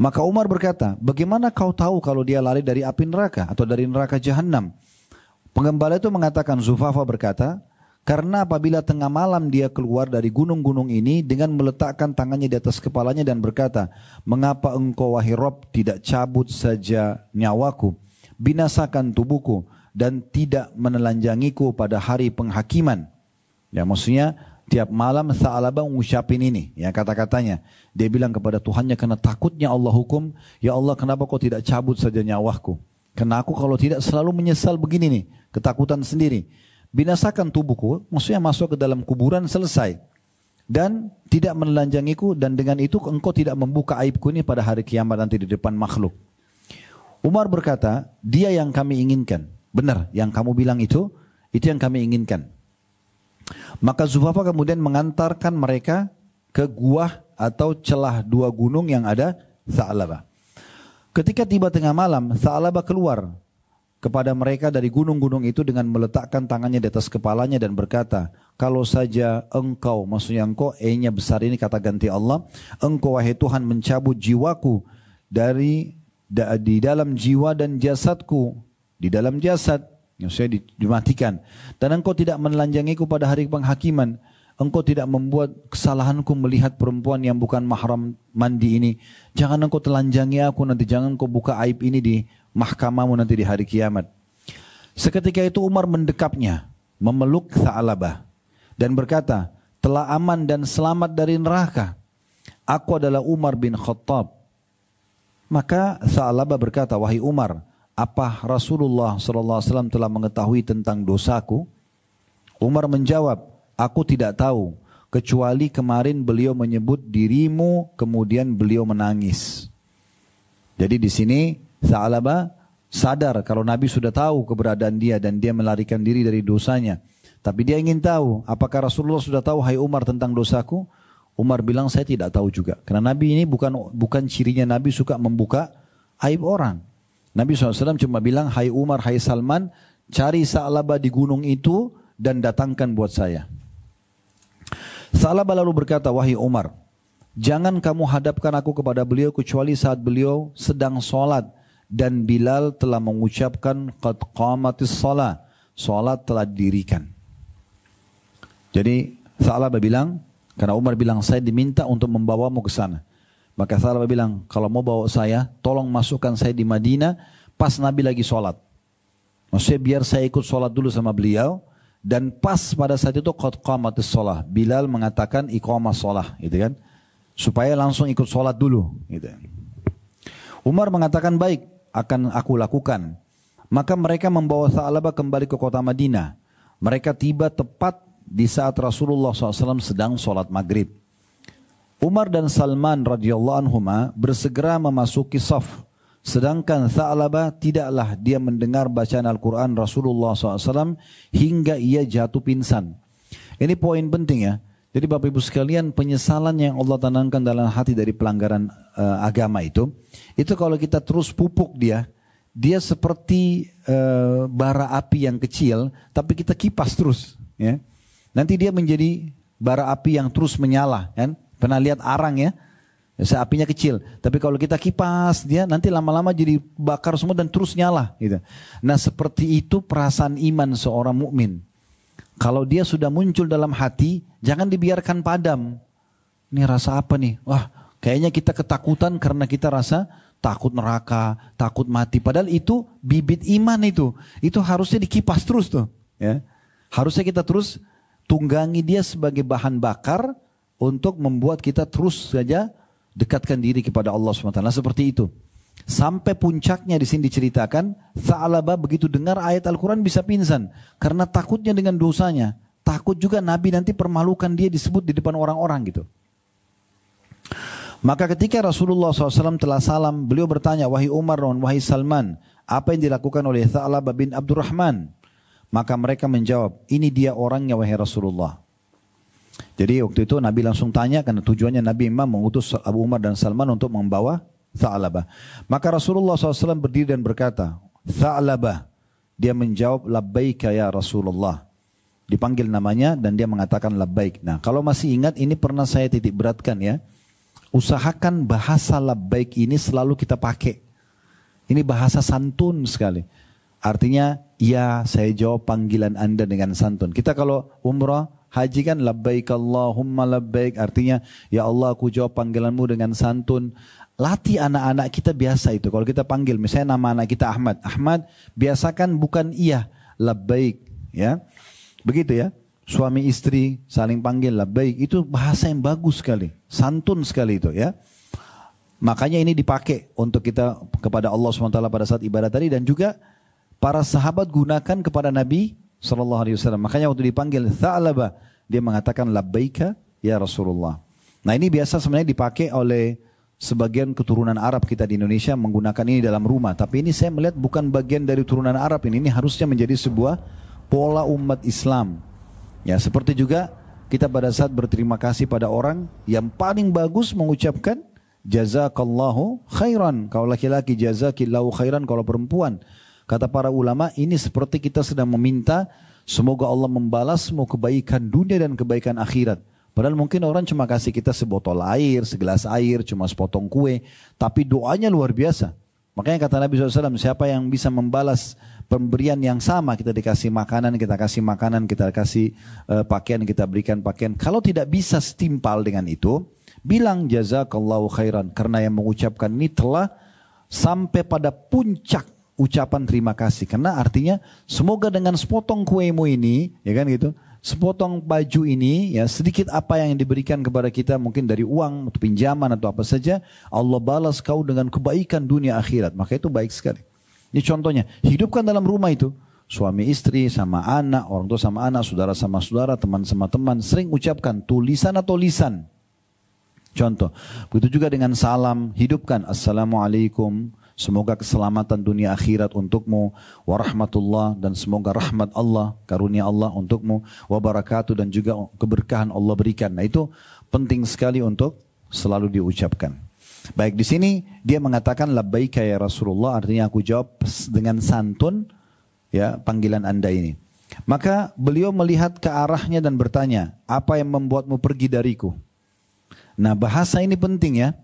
Maka Umar berkata, bagaimana kau tahu kalau dia lari dari api neraka atau dari neraka Jahannam? Pengembala itu mengatakan, Zufafa berkata, karena apabila tengah malam dia keluar dari gunung-gunung ini dengan meletakkan tangannya di atas kepalanya dan berkata, mengapa engkau wahai Rob tidak cabut saja nyawaku, binasakan tubuhku dan tidak menelanjangiku pada hari penghakiman. Ya, maksudnya tiap malam Tha'labah mengucapin ini, ya kata-katanya. Dia bilang kepada Tuhannya, karena takutnya Allah hukum, ya Allah kenapa kau tidak cabut saja nyawaku? Karena aku kalau tidak selalu menyesal begini nih, ketakutan sendiri. Binasakan tubuhku, maksudnya masuk ke dalam kuburan selesai. Dan tidak menelanjangiku, dan dengan itu engkau tidak membuka aibku ini pada hari kiamat nanti di depan makhluk. Umar berkata, dia yang kami inginkan. Benar, yang kamu bilang itu yang kami inginkan. Maka Zufafa kemudian mengantarkan mereka ke gua atau celah dua gunung yang ada Tha'labah. Ketika tiba tengah malam, Tha'labah keluar kepada mereka dari gunung-gunung itu dengan meletakkan tangannya di atas kepalanya dan berkata, kalau saja engkau, maksudnya engkau, E-nya besar ini kata ganti Allah, engkau wahai Tuhan mencabut jiwaku di dalam jiwa dan jasadku, di dalam jasad, yang saya dimatikan, dan engkau tidak menelanjangiku pada hari penghakiman, engkau tidak membuat kesalahanku melihat perempuan yang bukan mahram mandi ini, jangan engkau telanjangi aku nanti, jangan engkau buka aib ini di mahkamahmu nanti di hari kiamat. Seketika itu Umar mendekapnya, memeluk Tha'labah dan berkata, telah aman dan selamat dari neraka, aku adalah Umar bin Khattab. Maka Tha'labah berkata, wahai Umar, apa Rasulullah SAW telah mengetahui tentang dosaku? Umar menjawab, aku tidak tahu, kecuali kemarin beliau menyebut dirimu, kemudian beliau menangis. Jadi di sini Tha'labah sadar kalau Nabi sudah tahu keberadaan dia dan dia melarikan diri dari dosanya. Tapi dia ingin tahu, apakah Rasulullah sudah tahu, hai Umar, tentang dosaku? Umar bilang, saya tidak tahu juga. Karena Nabi ini bukan cirinya Nabi suka membuka aib orang. Nabi SAW cuma bilang, hai Umar, hai Salman, cari Tha'labah di gunung itu dan datangkan buat saya. Tha'labah lalu berkata, wahai Umar, jangan kamu hadapkan aku kepada beliau kecuali saat beliau sedang sholat dan Bilal telah mengucapkan qad qamatis shalah, sholat telah didirikan. Jadi Tha'labah bilang, karena Umar bilang, saya diminta untuk membawamu ke sana. Maka Tha'labah bilang, kalau mau bawa saya, tolong masukkan saya di Madinah pas Nabi lagi sholat. Maksudnya biar saya ikut sholat dulu sama beliau. Dan pas pada saat itu qad qamatis shalah, Bilal mengatakan iqamah shalah, gitu kan, supaya langsung ikut sholat dulu, gitu. Umar mengatakan, baik, akan aku lakukan. Maka mereka membawa Tha'labah kembali ke kota Madinah. Mereka tiba tepat di saat Rasulullah SAW sedang sholat maghrib. Umar dan Salman radhiyallahu anhuma bersegera memasuki saf. Sedangkan Tha'labah tidaklah dia mendengar bacaan Al-Quran Rasulullah SAW hingga ia jatuh pingsan. Ini poin penting ya. Jadi Bapak Ibu sekalian, penyesalan yang Allah tanamkan dalam hati dari pelanggaran agama itu kalau kita terus pupuk dia seperti bara api yang kecil, tapi kita kipas terus. Ya. Nanti dia menjadi bara api yang terus menyala. Kan? Pernah lihat arang ya? Apinya kecil, tapi kalau kita kipas dia nanti lama-lama jadi bakar semua dan terus nyala. Gitu. Nah seperti itu perasaan iman seorang mukmin. Kalau dia sudah muncul dalam hati, jangan dibiarkan padam. Ini rasa apa nih? Wah, kayaknya kita ketakutan karena kita rasa takut neraka, takut mati. Padahal itu bibit iman itu harusnya dikipas terus tuh. Ya. Harusnya kita terus tunggangi dia sebagai bahan bakar untuk membuat kita terus saja dekatkan diri kepada Allah SWT. Seperti itu. Sampai puncaknya di sini diceritakan, Tha'labah begitu dengar ayat Al-Quran bisa pingsan. Karena takutnya dengan dosanya. Takut juga Nabi nanti permalukan dia disebut di depan orang-orang gitu. Maka ketika Rasulullah SAW telah salam, beliau bertanya, wahai Umar dan wahai Salman, apa yang dilakukan oleh Tha'labah bin Abdurrahman? Maka mereka menjawab, ini dia orangnya wahai Rasulullah. Jadi waktu itu Nabi langsung tanya, karena tujuannya Nabi memang mengutus Abu Umar dan Salman untuk membawa Tha'labah. Maka Rasulullah SAW berdiri dan berkata, Tha'labah. Dia menjawab, labbaika ya Rasulullah. Dipanggil namanya dan dia mengatakan labbaik. Nah kalau masih ingat, ini pernah saya titik beratkan ya. Usahakan bahasa labbaik ini selalu kita pakai. Ini bahasa santun sekali. Artinya, ya saya jawab panggilan Anda dengan santun. Kita kalau umrah, haji kan labbaik Allahumma labbaik. Artinya, ya Allah aku jawab panggilanmu dengan santun. Latih anak-anak kita biasa itu. Kalau kita panggil, misalnya nama anak kita Ahmad. Ahmad, biasakan bukan iya, labbaik. Ya, begitu ya. Suami istri saling panggil labbaik. Itu bahasa yang bagus sekali. Santun sekali itu ya. Makanya ini dipakai untuk kita kepada Allah SWT pada saat ibadah tadi. Dan juga para sahabat gunakan kepada Nabi SAW. Makanya waktu dipanggil Tha'labah, dia mengatakan labbaika ya Rasulullah. Nah ini biasa sebenarnya dipakai oleh sebagian keturunan Arab kita di Indonesia menggunakan ini dalam rumah. Tapi ini saya melihat bukan bagian dari turunan Arab ini. Ini harusnya menjadi sebuah pola umat Islam. Ya seperti juga kita pada saat berterima kasih pada orang yang paling bagus mengucapkan jazakallahu khairan. Kalau laki-laki jazakillahu khairan, kalau perempuan. Kata para ulama, ini seperti kita sedang meminta semoga Allah membalas semua kebaikan dunia dan kebaikan akhirat. Padahal mungkin orang cuma kasih kita sebotol air, segelas air, cuma sepotong kue. Tapi doanya luar biasa. Makanya kata Nabi SAW, siapa yang bisa membalas pemberian yang sama, kita dikasih makanan, kita kasih pakaian, kita berikan pakaian. Kalau tidak bisa setimpal dengan itu, bilang jazakallahu khairan. Karena yang mengucapkan ini telah sampai pada puncak ucapan terima kasih. Karena artinya semoga dengan sepotong kuemu ini, ya kan gitu, sepotong baju ini, ya sedikit apa yang diberikan kepada kita mungkin dari uang atau pinjaman atau apa saja, Allah balas kau dengan kebaikan dunia akhirat. Maka itu baik sekali. Ini contohnya, hidupkan dalam rumah itu. Suami istri sama anak, orang tua sama anak, saudara sama saudara, teman sama teman, sering ucapkan tulisan atau lisan. Contoh, begitu juga dengan salam, hidupkan Assalamualaikum. Semoga keselamatan dunia akhirat untukmu, warahmatullah, dan semoga rahmat Allah, karunia Allah untukmu, wabarakatuh, dan juga keberkahan Allah berikan. Nah itu penting sekali untuk selalu diucapkan. Baik, di sini dia mengatakan labbaika ya Rasulullah, artinya aku jawab dengan santun ya panggilan Anda ini. Maka beliau melihat ke arahnya dan bertanya, apa yang membuatmu pergi dariku? Nah bahasa ini penting ya.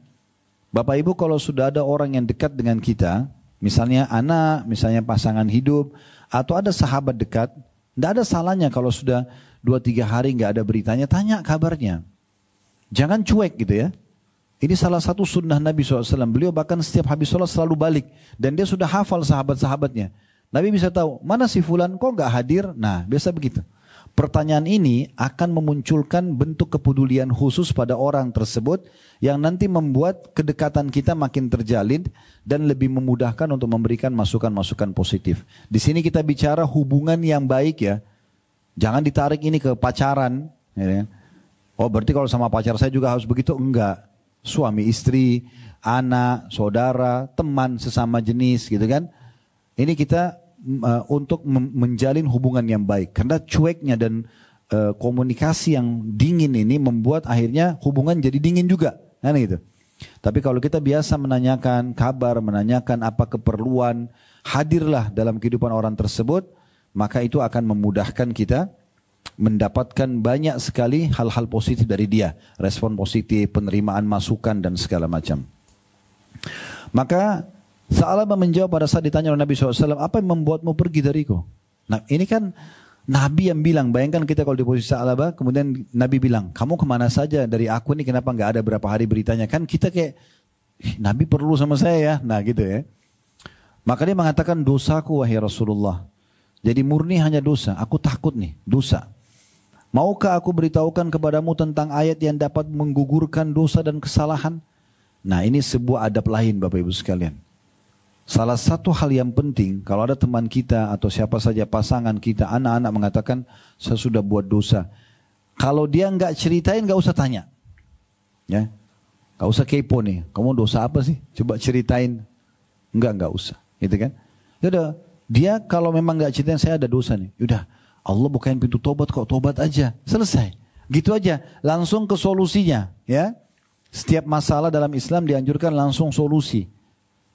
Bapak Ibu kalau sudah ada orang yang dekat dengan kita, misalnya anak, misalnya pasangan hidup, atau ada sahabat dekat, tidak ada salahnya kalau sudah 2-3 hari nggak ada beritanya, tanya kabarnya. Jangan cuek gitu ya. Ini salah satu sunnah Nabi SAW. Beliau bahkan setiap habis sholat selalu balik. Dan dia sudah hafal sahabat-sahabatnya. Nabi bisa tahu, mana si fulan kok nggak hadir? Nah biasa begitu. Pertanyaan ini akan memunculkan bentuk kepedulian khusus pada orang tersebut yang nanti membuat kedekatan kita makin terjalin dan lebih memudahkan untuk memberikan masukan-masukan positif. Di sini kita bicara hubungan yang baik ya. Jangan ditarik ini ke pacaran. Ya. Oh berarti kalau sama pacar saya juga harus begitu? Enggak. Suami istri, anak, saudara, teman sesama jenis gitu kan. Ini kita untuk menjalin hubungan yang baik. Karena cueknya dan komunikasi yang dingin ini membuat akhirnya hubungan jadi dingin juga. Kan gitu. Tapi kalau kita biasa menanyakan kabar, menanyakan apa keperluan, hadirlah dalam kehidupan orang tersebut, maka itu akan memudahkan kita mendapatkan banyak sekali hal-hal positif dari dia. Respon positif, penerimaan masukan dan segala macam. Maka Tha'labah menjawab pada saat ditanya oleh Nabi SAW, apa yang membuatmu pergi dariku? Nah ini kan Nabi yang bilang, bayangkan kita kalau di posisi Tha'labah, kemudian Nabi bilang, kamu kemana saja dari aku ini, kenapa nggak ada berapa hari beritanya? Kan kita kayak, Nabi perlu sama saya ya, nah gitu ya. Maka dia mengatakan, dosaku wahai Rasulullah. Jadi murni hanya dosa, aku takut nih, dosa. Maukah aku beritahukan kepadamu tentang ayat yang dapat menggugurkan dosa dan kesalahan? Nah, ini sebuah adab lain Bapak Ibu sekalian. Salah satu hal yang penting, kalau ada teman kita atau siapa saja pasangan kita, anak-anak mengatakan, saya sudah buat dosa. Kalau dia nggak ceritain, nggak usah tanya. Ya, nggak usah kepo nih, kamu dosa apa sih? Coba ceritain. Nggak usah. Gitu kan? Yaudah, dia kalau memang nggak ceritain, saya ada dosa nih. Yaudah, Allah bukain pintu tobat kok, tobat aja. Selesai. Gitu aja. Langsung ke solusinya. Ya. Setiap masalah dalam Islam dianjurkan langsung solusi.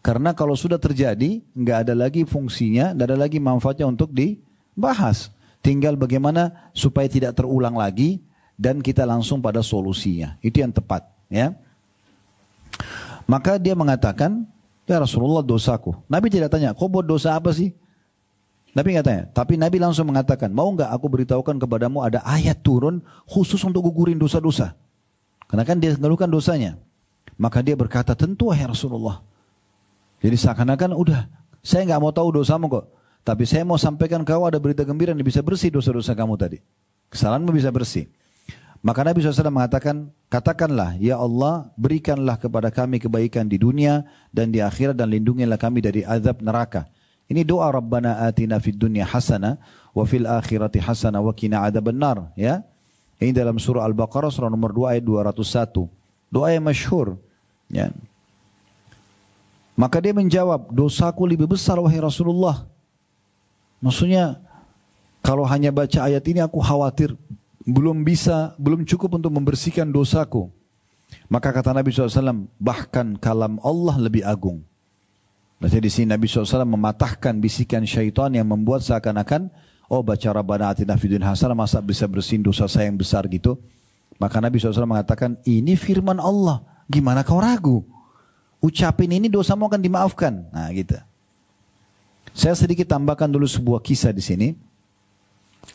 Karena kalau sudah terjadi, nggak ada lagi fungsinya, nggak ada lagi manfaatnya untuk dibahas. Tinggal bagaimana supaya tidak terulang lagi dan kita langsung pada solusinya. Itu yang tepat. Ya. Maka dia mengatakan, ya Rasulullah dosaku. Nabi tidak tanya, kau buat dosa apa sih? Nabi nggak tanya, tapi Nabi langsung mengatakan, mau nggak aku beritahukan kepadamu ada ayat turun khusus untuk gugurin dosa-dosa. Karena kan dia mengeluhkan dosanya. Maka dia berkata, tentu wahai Rasulullah. Jadi seakan-akan udah, saya nggak mau tahu dosamu kok. Tapi saya mau sampaikan kau ada berita gembira yang bisa bersih dosa-dosa kamu tadi. Kesalahanmu bisa bersih. Maka Nabi SAW mengatakan, katakanlah, ya Allah berikanlah kepada kami kebaikan di dunia dan di akhirat dan lindungilah kami dari azab neraka. Ini doa Rabbana atina fid dunya hasanah wa fil akhirati hasanah wa qina adzabannar, ya. Ini dalam surah Al-Baqarah surah nomor 2 ayat 201. Doa yang masyhur, ya. Maka dia menjawab, dosaku lebih besar wahai Rasulullah. Maksudnya kalau hanya baca ayat ini aku khawatir belum cukup untuk membersihkan dosaku. Maka kata Nabi SAW, bahkan kalam Allah lebih agung. Berarti di sini Nabi SAW mematahkan bisikan syaitan yang membuat seakan-akan, oh baca Rabbana atina fid dunya hasanah masa bisa bersihin dosa saya yang besar gitu. Maka Nabi SAW mengatakan, ini firman Allah, gimana kau ragu? Ucapin ini dosamu akan dimaafkan. Nah gitu. Saya sedikit tambahkan dulu sebuah kisah di sini.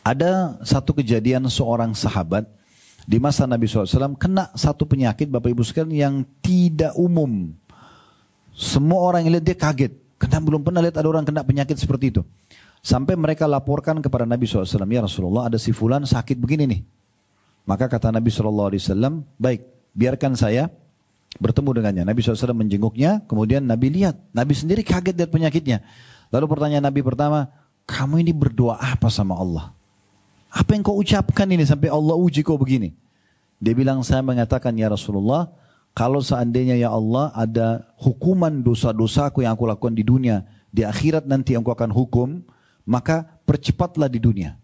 Ada satu kejadian seorang sahabat di masa Nabi SAW kena satu penyakit Bapak Ibu sekalian yang tidak umum. Semua orang yang lihat dia kaget. Karena belum pernah lihat ada orang kena penyakit seperti itu. Sampai mereka laporkan kepada Nabi SAW. Ya Rasulullah ada si fulan sakit begini nih. Maka kata Nabi SAW, baik biarkan saya bertemu dengannya. Nabi SAW menjenguknya. Kemudian Nabi lihat. Nabi sendiri kaget lihat penyakitnya. Lalu pertanyaan Nabi pertama, kamu ini berdoa apa sama Allah? Apa yang kau ucapkan ini sampai Allah uji kau begini? Dia bilang, saya mengatakan ya Rasulullah, kalau seandainya ya Allah ada hukuman dosa-dosaku yang aku lakukan di dunia, di akhirat nanti engkau akan hukum, maka percepatlah di dunia.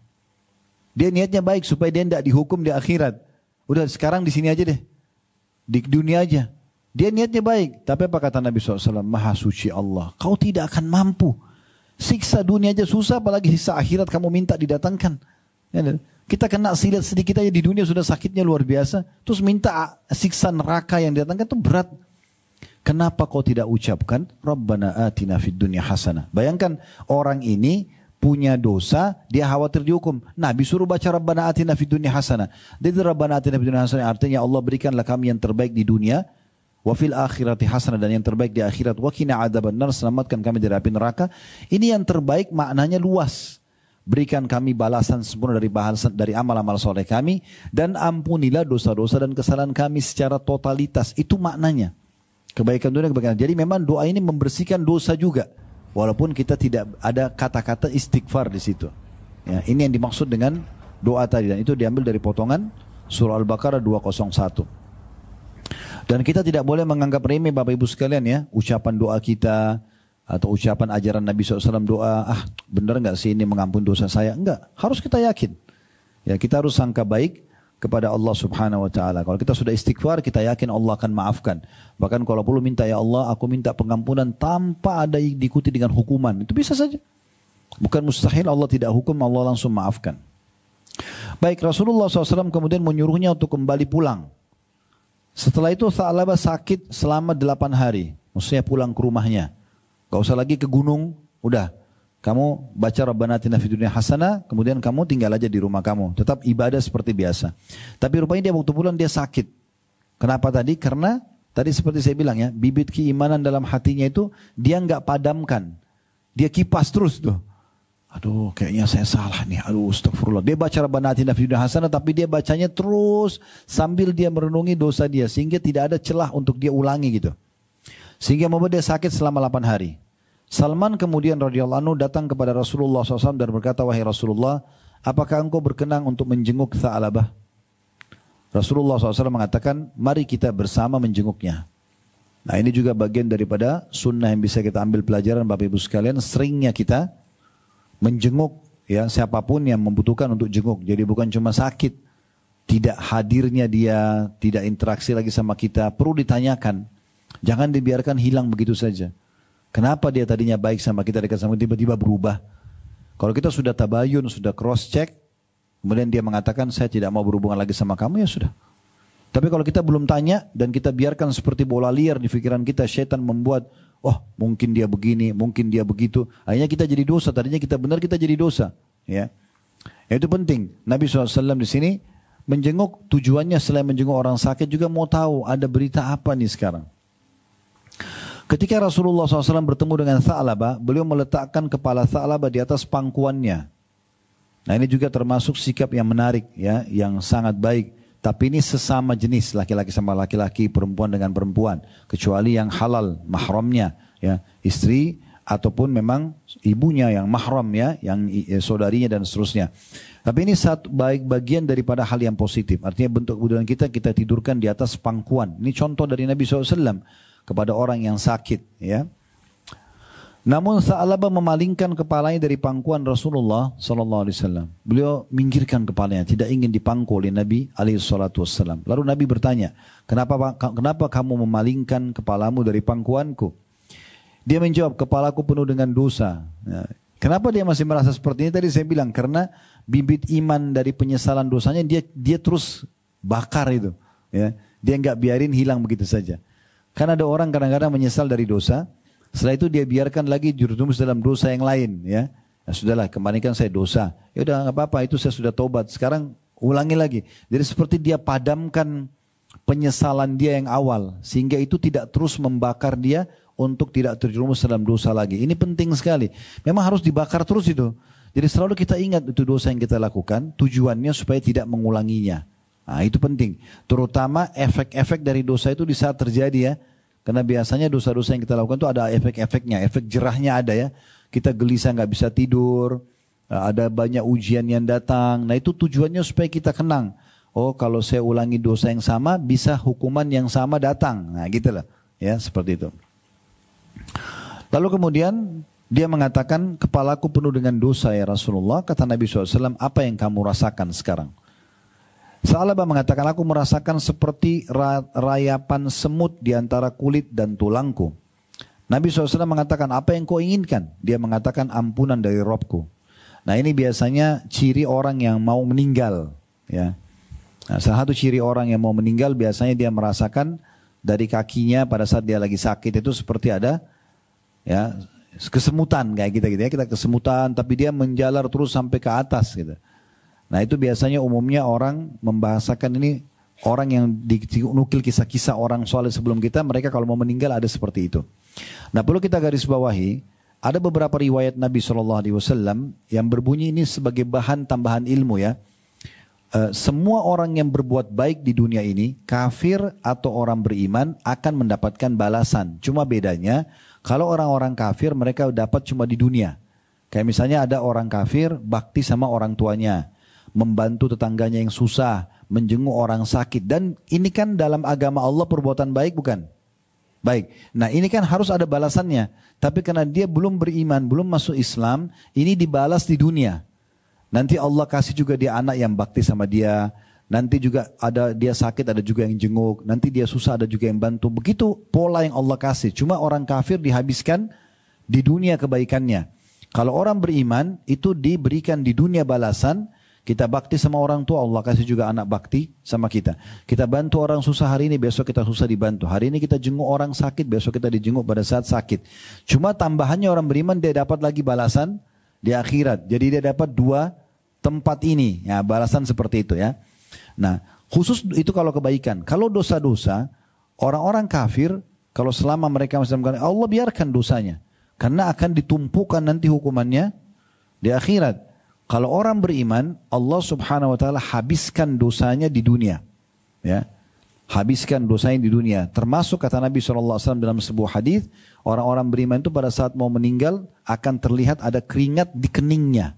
Dia niatnya baik supaya dia tidak dihukum di akhirat. Udah sekarang di sini aja deh. Di dunia aja. Dia niatnya baik. Tapi apa kata Nabi SAW? Maha suci Allah. Kau tidak akan mampu. Siksa dunia aja susah, apalagi siksa akhirat kamu minta didatangkan. Kita kena silat sedikit aja di dunia sudah sakitnya luar biasa. Terus minta siksa neraka yang didatangkan itu berat. Kenapa kau tidak ucapkan Rabbana atina fid dunya hasanah? Bayangkan orang ini punya dosa, dia khawatir dihukum. Nabi suruh baca Rabbana atina fid dunya hasanah. Jadi Rabbana atina fid dunya hasanah artinya Allah berikanlah kami yang terbaik di dunia. Wa fil akhirati hasanah dan yang terbaik di akhirat. Wa qina adzabannar, selamatkan kami dari api neraka. Ini yang terbaik maknanya luas. Berikan kami balasan sempurna dari amal-amal soleh kami dan ampunilah dosa-dosa dan kesalahan kami secara totalitas. Itu maknanya. Kebaikan dunia, kebaikan. Jadi memang doa ini membersihkan dosa juga. Walaupun kita tidak ada kata-kata istighfar di situ. Ya, ini yang dimaksud dengan doa tadi dan itu diambil dari potongan surah Al-Baqarah 201. Dan kita tidak boleh menganggap remeh Bapak Ibu sekalian ya, ucapan doa kita atau ucapan ajaran Nabi SAW doa, benar nggak sih ini mengampuni dosa saya? Enggak, harus kita yakin. Ya kita harus sangka baik kepada Allah Subhanahu Wa Taala. Kalau kita sudah istighfar, kita yakin Allah akan maafkan. Bahkan kalau perlu minta ya Allah, aku minta pengampunan tanpa ada diikuti dengan hukuman. Itu bisa saja. Bukan mustahil Allah tidak hukum, Allah langsung maafkan. Baik, Rasulullah SAW kemudian menyuruhnya untuk kembali pulang. Setelah itu Tha'labah sakit selama 8 hari. Maksudnya pulang ke rumahnya. Gak usah lagi ke gunung. Udah. Kamu baca Rabbana atina fid dunya hasanah. Kemudian kamu tinggal aja di rumah kamu. Tetap ibadah seperti biasa. Tapi rupanya dia waktu pulang dia sakit. Kenapa tadi? Karena tadi seperti saya bilang ya. Bibit keimanan dalam hatinya itu dia gak padamkan. Dia kipas terus tuh. Aduh, kayaknya saya salah nih. Aduh, astagfirullah. Dia baca Rabbana atina fid dunya hasanah, tapi dia bacanya terus sambil dia merenungi dosa dia, sehingga tidak ada celah untuk dia ulangi gitu. Sehingga membuat dia sakit selama 8 hari. Salman kemudian radhiyallahu anhu datang kepada Rasulullah SAW dan berkata, wahai Rasulullah, apakah engkau berkenan untuk menjenguk Tha'labah? Rasulullah SAW mengatakan, mari kita bersama menjenguknya. Nah, ini juga bagian daripada sunnah yang bisa kita ambil pelajaran Bapak Ibu sekalian. Seringnya kita menjenguk ya siapapun yang membutuhkan untuk jenguk. Jadi bukan cuma sakit, tidak hadirnya dia, tidak interaksi lagi sama kita, perlu ditanyakan. Jangan dibiarkan hilang begitu saja. Kenapa dia tadinya baik sama kita, dekat sama kita, tiba-tiba berubah? Kalau kita sudah tabayun, sudah cross check, kemudian dia mengatakan saya tidak mau berhubungan lagi sama kamu, ya sudah. Tapi kalau kita belum tanya dan kita biarkan seperti bola liar di pikiran kita, syaitan membuat, oh mungkin dia begini, mungkin dia begitu. Akhirnya kita jadi dosa, tadinya kita benar, kita jadi dosa. Ya, itu penting. Nabi SAW di sini menjenguk, tujuannya selain menjenguk orang sakit juga mau tahu ada berita apa nih sekarang. Ketika Rasulullah SAW bertemu dengan Tha'labah, beliau meletakkan kepala Tha'labah di atas pangkuannya. Nah, ini juga termasuk sikap yang menarik, ya, yang sangat baik. Tapi ini sesama jenis, laki-laki sama laki-laki, perempuan dengan perempuan, kecuali yang halal mahramnya, ya, istri ataupun memang ibunya yang mahram, ya, yang saudarinya dan seterusnya. Tapi ini satu bagian daripada hal yang positif. Artinya bentuk kebudayan kita tidurkan di atas pangkuan. Ini contoh dari Nabi SAW kepada orang yang sakit, ya. Namun Tha'labah memalingkan kepalanya dari pangkuan Rasulullah SAW. Beliau minggirkan kepalanya, tidak ingin dipangku oleh Nabi SAW. Lalu Nabi bertanya, kenapa kamu memalingkan kepalamu dari pangkuanku? Dia menjawab, kepalaku penuh dengan dosa. Ya. Kenapa dia masih merasa seperti ini? Tadi saya bilang, karena bibit iman dari penyesalan dosanya dia terus bakar itu. Ya. Dia nggak biarin hilang begitu saja. Kan ada orang kadang-kadang menyesal dari dosa, setelah itu dia biarkan lagi terjerumus dalam dosa yang lain, ya. Ya sudahlah, kemarin kan saya dosa. Ya udah nggak apa-apa, itu saya sudah tobat. Sekarang ulangi lagi. Jadi seperti dia padamkan penyesalan dia yang awal, sehingga itu tidak terus membakar dia untuk tidak terjerumus dalam dosa lagi. Ini penting sekali. Memang harus dibakar terus itu. Jadi selalu kita ingat itu dosa yang kita lakukan, tujuannya supaya tidak mengulanginya. Nah, itu penting. Terutama efek-efek dari dosa itu di saat terjadi, ya. Karena biasanya dosa-dosa yang kita lakukan itu ada efek-efeknya, efek jerahnya ada, ya. Kita gelisah nggak bisa tidur, ada banyak ujian yang datang. Nah, itu tujuannya supaya kita kenang. Oh, kalau saya ulangi dosa yang sama, bisa hukuman yang sama datang. Nah, gitulah, ya, seperti itu. Lalu kemudian dia mengatakan, kepalaku penuh dengan dosa ya Rasulullah. Kata Nabi SAW, apa yang kamu rasakan sekarang? Tha'labah mengatakan, aku merasakan seperti rayapan semut di antara kulit dan tulangku. Nabi SAW mengatakan, apa yang kau inginkan? Dia mengatakan, ampunan dari Robku. Nah, ini biasanya ciri orang yang mau meninggal, ya. Nah, salah satu ciri orang yang mau meninggal biasanya dia merasakan dari kakinya pada saat dia lagi sakit itu seperti ada, ya, kesemutan kayak gitu, ya. Kita kesemutan tapi dia menjalar terus sampai ke atas gitu. Nah, itu biasanya umumnya orang membahasakan ini, orang yang dinukil kisah-kisah orang soleh sebelum kita, mereka kalau mau meninggal ada seperti itu. Nah, perlu kita garis bawahi, ada beberapa riwayat Nabi SAW yang berbunyi ini sebagai bahan tambahan ilmu, ya. Semua orang yang berbuat baik di dunia ini, kafir atau orang beriman, akan mendapatkan balasan. Cuma bedanya, kalau orang-orang kafir mereka dapat cuma di dunia. Kayak misalnya ada orang kafir bakti sama orang tuanya, membantu tetangganya yang susah, menjenguk orang sakit. Dan ini kan dalam agama Allah perbuatan baik, bukan? Baik. Nah, ini kan harus ada balasannya. Tapi karena dia belum beriman, belum masuk Islam, ini dibalas di dunia. Nanti Allah kasih juga dia anak yang bakti sama dia. Nanti juga ada dia sakit, ada juga yang jenguk. Nanti dia susah, ada juga yang bantu. Begitu pola yang Allah kasih. Cuma orang kafir dihabiskan di dunia kebaikannya. Kalau orang beriman, itu diberikan di dunia balasan. Kita bakti sama orang tua, Allah kasih juga anak bakti sama kita. Kita bantu orang susah hari ini, besok kita susah dibantu. Hari ini kita jenguk orang sakit, besok kita dijenguk pada saat sakit. Cuma tambahannya orang beriman, dia dapat lagi balasan di akhirat. Jadi dia dapat dua tempat ini, ya, balasan seperti itu, ya. Nah, khusus itu kalau kebaikan. Kalau dosa-dosa, orang-orang kafir, kalau selama mereka masih dalam keadaan, Allah biarkan dosanya. Karena akan ditumpukan nanti hukumannya di akhirat. Kalau orang beriman, Allah subhanahu wa ta'ala habiskan dosanya di dunia. Ya, habiskan dosanya di dunia. Termasuk kata Nabi SAW dalam sebuah hadis, orang-orang beriman itu pada saat mau meninggal akan terlihat ada keringat di keningnya.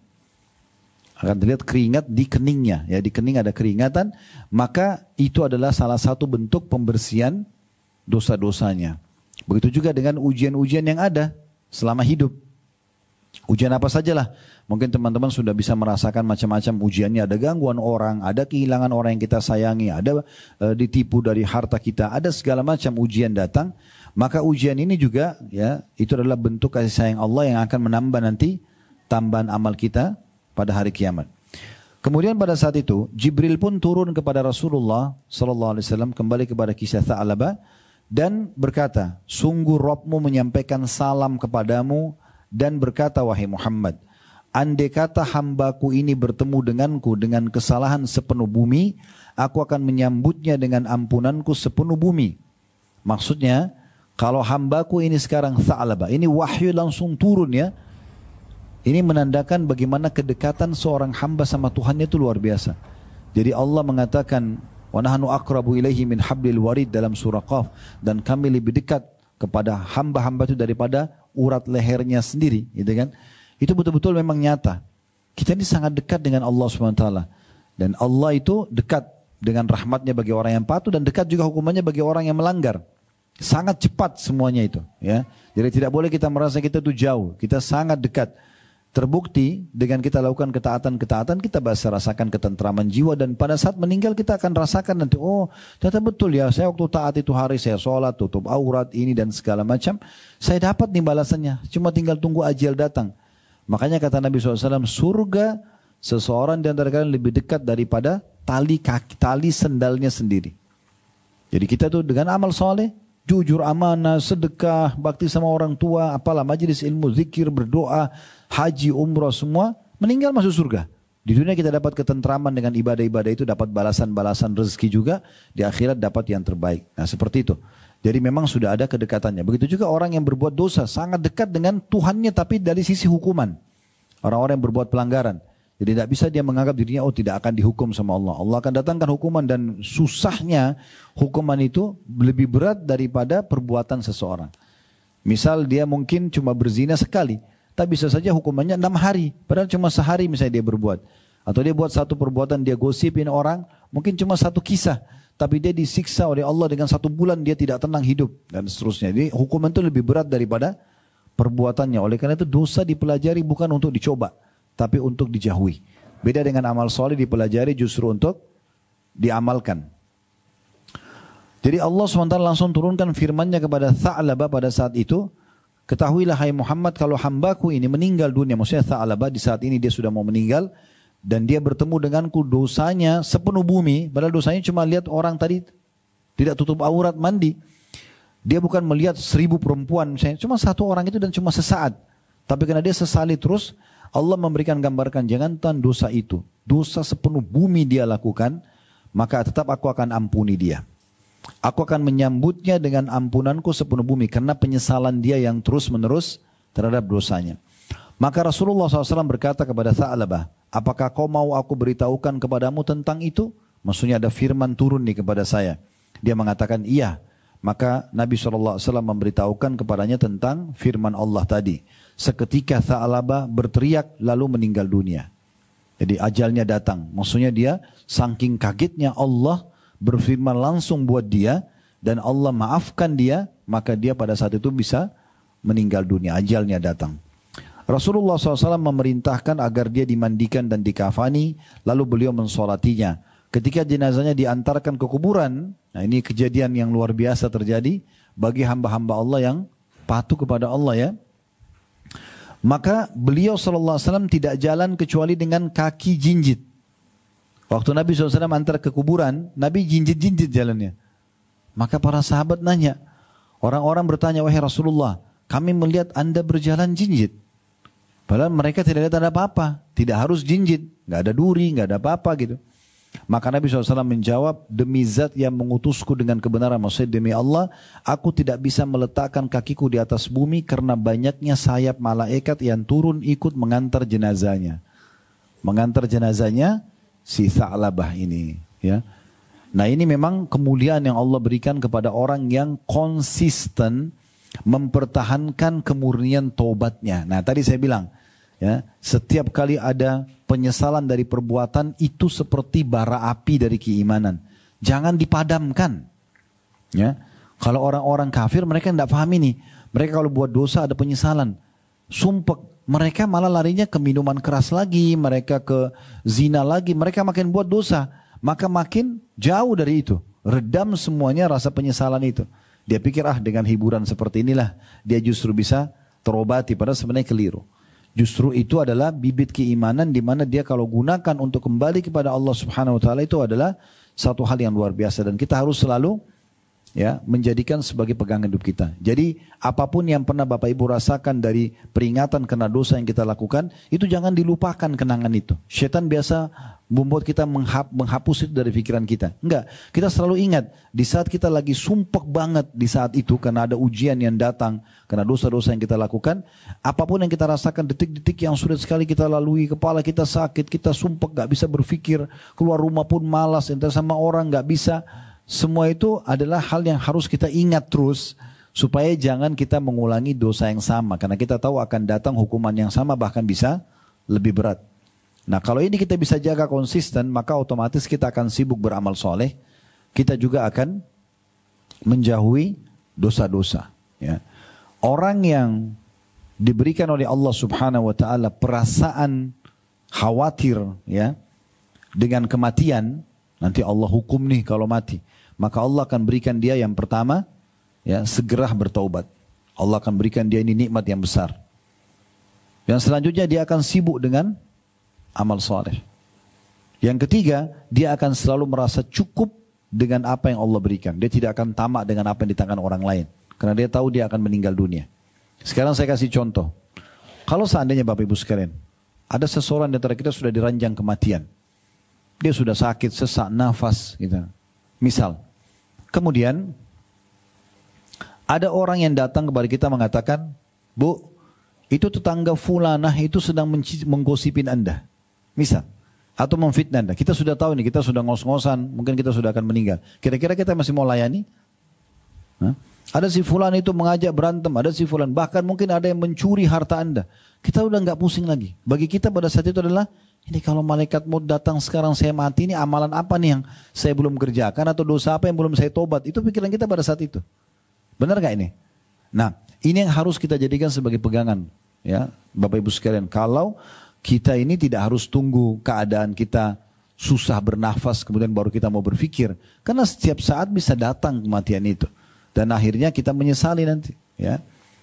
Akan terlihat keringat di keningnya. Ya, di kening ada keringatan. Maka itu adalah salah satu bentuk pembersihan dosa-dosanya. Begitu juga dengan ujian-ujian yang ada selama hidup. Ujian apa sajalah. Mungkin teman-teman sudah bisa merasakan macam-macam ujiannya. Ada gangguan orang, ada kehilangan orang yang kita sayangi, ada ditipu dari harta kita, ada segala macam ujian datang. Maka ujian ini juga ya itu adalah bentuk kasih sayang Allah yang akan menambah nanti tambahan amal kita pada hari kiamat. Kemudian pada saat itu Jibril pun turun kepada Rasulullah SAW kembali kepada kisah Tha'labah dan berkata, sungguh Rabbmu menyampaikan salam kepadamu dan berkata, wahai Muhammad, andai kata hambaku ini bertemu denganku dengan kesalahan sepenuh bumi, aku akan menyambutnya dengan ampunanku sepenuh bumi. Maksudnya, kalau hambaku ini sekarang Tha'labah, ini wahyu langsung turun ya. Ini menandakan bagaimana kedekatan seorang hamba sama Tuhannya itu luar biasa. Jadi Allah mengatakan, wa nahnu aqrabu ilaihi min hablil warid dalam surah Qaf, dan kami lebih dekat kepada hamba-hamba itu daripada urat lehernya sendiri, gitu kan? Itu betul-betul memang nyata. Kita ini sangat dekat dengan Allah SWT. Dan Allah itu dekat dengan rahmatnya bagi orang yang patuh dan dekat juga hukumannya bagi orang yang melanggar. Sangat cepat semuanya itu. Ya. Jadi tidak boleh kita merasa kita itu jauh. Kita sangat dekat. Terbukti dengan kita lakukan ketaatan-ketaatan kita bisa rasakan ketentraman jiwa dan pada saat meninggal kita akan rasakan nanti oh ternyata betul ya saya waktu taat itu hari saya sholat tutup aurat ini dan segala macam saya dapat nih balasannya cuma tinggal tunggu ajal datang. Makanya kata Nabi SAW surga seseorang di antara kalian lebih dekat daripada tali sendalnya sendiri. Jadi kita tuh dengan amal soleh jujur, amanah, sedekah, bakti sama orang tua, apalah majelis ilmu, zikir, berdoa, haji, umrah semua, meninggal masuk surga. Di dunia kita dapat ketentraman dengan ibadah-ibadah itu, dapat balasan-balasan rezeki juga, di akhirat dapat yang terbaik. Nah seperti itu. Jadi memang sudah ada kedekatannya. Begitu juga orang yang berbuat dosa, sangat dekat dengan Tuhannya tapi dari sisi hukuman. Orang-orang yang berbuat pelanggaran. Jadi tidak bisa dia menganggap dirinya oh tidak akan dihukum sama Allah. Allah akan datangkan hukuman dan susahnya hukuman itu lebih berat daripada perbuatan seseorang. Misal dia mungkin cuma berzina sekali, tapi bisa saja hukumannya 6 hari. Padahal cuma sehari misalnya dia berbuat. Atau dia buat satu perbuatan, dia gosipin orang, mungkin cuma satu kisah. Tapi dia disiksa oleh Allah dengan 1 bulan dia tidak tenang hidup dan seterusnya. Jadi hukuman itu lebih berat daripada perbuatannya. Oleh karena itu dosa dipelajari bukan untuk dicoba, tapi untuk dijauhi. Beda dengan amal soleh dipelajari justru untuk diamalkan. Jadi Allah SWT langsung turunkan firman-Nya kepada Tha'labah pada saat itu. Ketahuilah hai Muhammad kalau hambaku ini meninggal dunia. Maksudnya Tha'labah di saat ini dia sudah mau meninggal. Dan dia bertemu denganku dosanya sepenuh bumi. Padahal dosanya cuma lihat orang tadi tidak tutup aurat mandi. Dia bukan melihat 1000 perempuan misalnya. Cuma 1 orang itu dan cuma sesaat. Tapi karena dia sesali terus. Allah memberikan gambarkan jangankan dosa itu. Dosa sepenuh bumi dia lakukan. Maka tetap aku akan ampuni dia. Aku akan menyambutnya dengan ampunanku sepenuh bumi. Karena penyesalan dia yang terus menerus terhadap dosanya. Maka Rasulullah SAW berkata kepada Tha'labah. Apakah kau mau aku beritahukan kepadamu tentang itu? Maksudnya ada firman turun nih kepada saya. Dia mengatakan iya. Maka Nabi SAW memberitahukan kepadanya tentang firman Allah tadi. Seketika Tha'labah berteriak lalu meninggal dunia. Jadi ajalnya datang. Maksudnya dia saking kagetnya Allah berfirman langsung buat dia. Dan Allah maafkan dia. Maka dia pada saat itu bisa meninggal dunia. Ajalnya datang. Rasulullah SAW memerintahkan agar dia dimandikan dan dikafani. Lalu beliau mensolatinya. Ketika jenazahnya diantarkan ke kuburan. Nah ini kejadian yang luar biasa terjadi. Bagi hamba-hamba Allah yang patuh kepada Allah ya. Maka beliau SAW tidak jalan kecuali dengan kaki jinjit. Waktu Nabi SAW antar ke kuburan, Nabi jinjit-jinjit jalannya. Maka para sahabat nanya, orang-orang bertanya, wahai Rasulullah, kami melihat anda berjalan jinjit. Padahal mereka tidak lihat ada apa-apa, tidak harus jinjit, nggak ada duri, nggak ada apa-apa gitu. Maka Nabi SAW menjawab, demi zat yang mengutusku dengan kebenaran, maksudnya demi Allah, aku tidak bisa meletakkan kakiku di atas bumi karena banyaknya sayap malaikat yang turun ikut mengantar jenazahnya. Mengantar jenazahnya si Tha'labah ini. Ya. Nah ini memang kemuliaan yang Allah berikan kepada orang yang konsisten mempertahankan kemurnian taubatnya. Nah tadi saya bilang, ya, setiap kali ada penyesalan dari perbuatan itu seperti bara api dari keimanan. Jangan dipadamkan. Ya. Kalau orang-orang kafir mereka tidak paham ini. Mereka kalau buat dosa ada penyesalan. Sumpek. Mereka malah larinya ke minuman keras lagi. Mereka ke zina lagi. Mereka makin buat dosa. Maka makin jauh dari itu. Redam semuanya rasa penyesalan itu. Dia pikir dengan hiburan seperti inilah dia justru bisa terobati. Padahal sebenarnya keliru. Justru itu adalah bibit keimanan di mana dia kalau gunakan untuk kembali kepada Allah Subhanahu wa taala itu adalah satu hal yang luar biasa dan kita harus selalu ya menjadikan sebagai pegangan hidup kita. Jadi apapun yang pernah Bapak Ibu rasakan dari peringatan kena dosa yang kita lakukan, itu jangan dilupakan kenangan itu. Syaitan biasa membuat kita menghapus itu dari pikiran kita. Enggak, kita selalu ingat di saat kita lagi sumpek banget di saat itu karena ada ujian yang datang, karena dosa-dosa yang kita lakukan, apapun yang kita rasakan detik-detik yang sulit sekali kita lalui, kepala kita sakit, kita sumpek gak bisa berpikir, keluar rumah pun malas, entar sama orang gak bisa. Semua itu adalah hal yang harus kita ingat terus supaya jangan kita mengulangi dosa yang sama karena kita tahu akan datang hukuman yang sama bahkan bisa lebih berat. Nah kalau ini kita bisa jaga konsisten maka otomatis kita akan sibuk beramal soleh. Kita juga akan menjauhi dosa-dosa. Ya. Orang yang diberikan oleh Allah Subhanahu Wa Taala perasaan khawatir ya dengan kematian, nanti Allah hukum nih kalau mati. Maka Allah akan berikan dia yang pertama, ya segera bertaubat. Allah akan berikan dia ini nikmat yang besar. Yang selanjutnya dia akan sibuk dengan amal soleh. Yang ketiga, dia akan selalu merasa cukup dengan apa yang Allah berikan. Dia tidak akan tamak dengan apa yang di tangan orang lain. Karena dia tahu dia akan meninggal dunia. Sekarang saya kasih contoh. Kalau seandainya Bapak Ibu sekalian, ada seseorang di antara kita sudah diranjang kematian. Dia sudah sakit, sesak nafas gitu. Misal, kemudian ada orang yang datang kepada kita mengatakan, Bu, itu tetangga fulanah itu sedang menggosipin Anda. Misal, atau memfitnah Anda. Kita sudah tahu nih, kita sudah ngos-ngosan, mungkin kita sudah akan meninggal. Kira-kira kita masih mau layani? Hah? Ada si fulan itu mengajak berantem, ada si fulan, bahkan mungkin ada yang mencuri harta Anda. Kita udah nggak pusing lagi. Bagi kita pada saat itu adalah, ini kalau malaikat mau datang sekarang saya mati, ini amalan apa nih yang saya belum kerjakan atau dosa apa yang belum saya tobat. Itu pikiran kita pada saat itu. Benar gak ini? Nah ini yang harus kita jadikan sebagai pegangan. Ya, Bapak Ibu sekalian, kalau kita ini tidak harus tunggu keadaan kita susah bernafas kemudian baru kita mau berpikir. Karena setiap saat bisa datang kematian itu. Dan akhirnya kita menyesali nanti. Ya.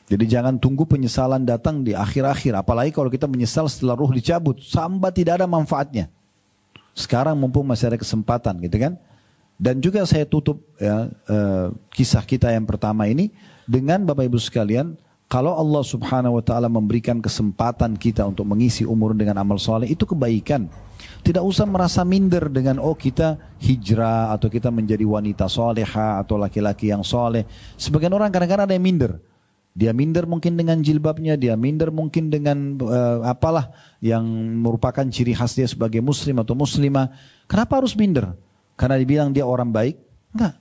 Jadi jangan tunggu penyesalan datang di akhir-akhir. Apalagi kalau kita menyesal setelah ruh dicabut. Sampai tidak ada manfaatnya. Sekarang mumpung masih ada kesempatan gitu kan. Dan juga saya tutup ya, kisah kita yang pertama ini. Dengan Bapak Ibu sekalian. Kalau Allah Subhanahu Wa Taala memberikan kesempatan kita untuk mengisi umur dengan amal soleh. Itu kebaikan. Tidak usah merasa minder dengan kita hijrah. Atau kita menjadi wanita soleha. Atau laki-laki yang soleh. Sebagian orang kadang-kadang ada yang minder. Dia minder mungkin dengan jilbabnya, dia minder mungkin dengan apalah yang merupakan ciri khas dia sebagai muslim atau muslimah. Kenapa harus minder? Karena dibilang dia orang baik? Enggak.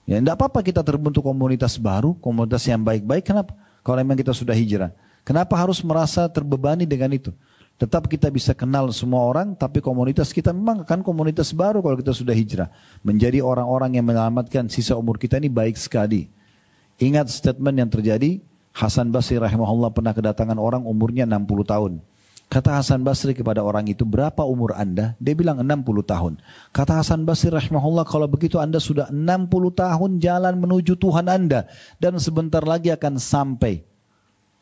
Ya enggak apa-apa kita terbentuk komunitas baru, komunitas yang baik-baik. Kenapa? Kalau memang kita sudah hijrah. Kenapa harus merasa terbebani dengan itu? Tetap kita bisa kenal semua orang, tapi komunitas kita memang akan komunitas baru kalau kita sudah hijrah. Menjadi orang-orang yang menyelamatkan sisa umur kita ini baik sekali. Ingat statement yang terjadi, Hasan Basri rahimahullah pernah kedatangan orang umurnya 60 tahun. Kata Hasan Basri kepada orang itu, berapa umur anda? Dia bilang 60 tahun. Kata Hasan Basri rahimahullah, kalau begitu anda sudah 60 tahun jalan menuju Tuhan anda. Dan sebentar lagi akan sampai.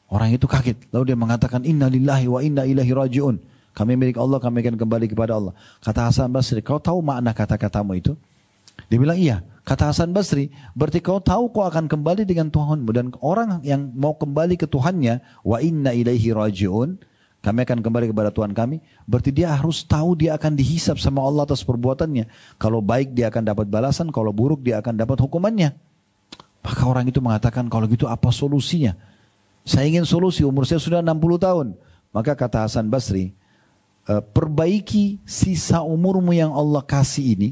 Orang itu kaget. Lalu dia mengatakan, inna lillahi wa inna ilaihi raji'un. Kami milik Allah, kami akan kembali kepada Allah. Kata Hasan Basri, kau tahu makna kata-katamu itu? Dia bilang, iya. Kata Hasan Basri, berarti kau tahu kau akan kembali dengan Tuhanmu. Dan orang yang mau kembali ke Tuhannya, wa inna ilaihi raji'un, kami akan kembali kepada Tuhan kami. Berarti dia harus tahu dia akan dihisab sama Allah atas perbuatannya. Kalau baik dia akan dapat balasan, kalau buruk dia akan dapat hukumannya. Maka orang itu mengatakan, kalau gitu apa solusinya? Saya ingin solusi, umur saya sudah 60 tahun. Maka kata Hasan Basri, perbaiki sisa umurmu yang Allah kasih ini.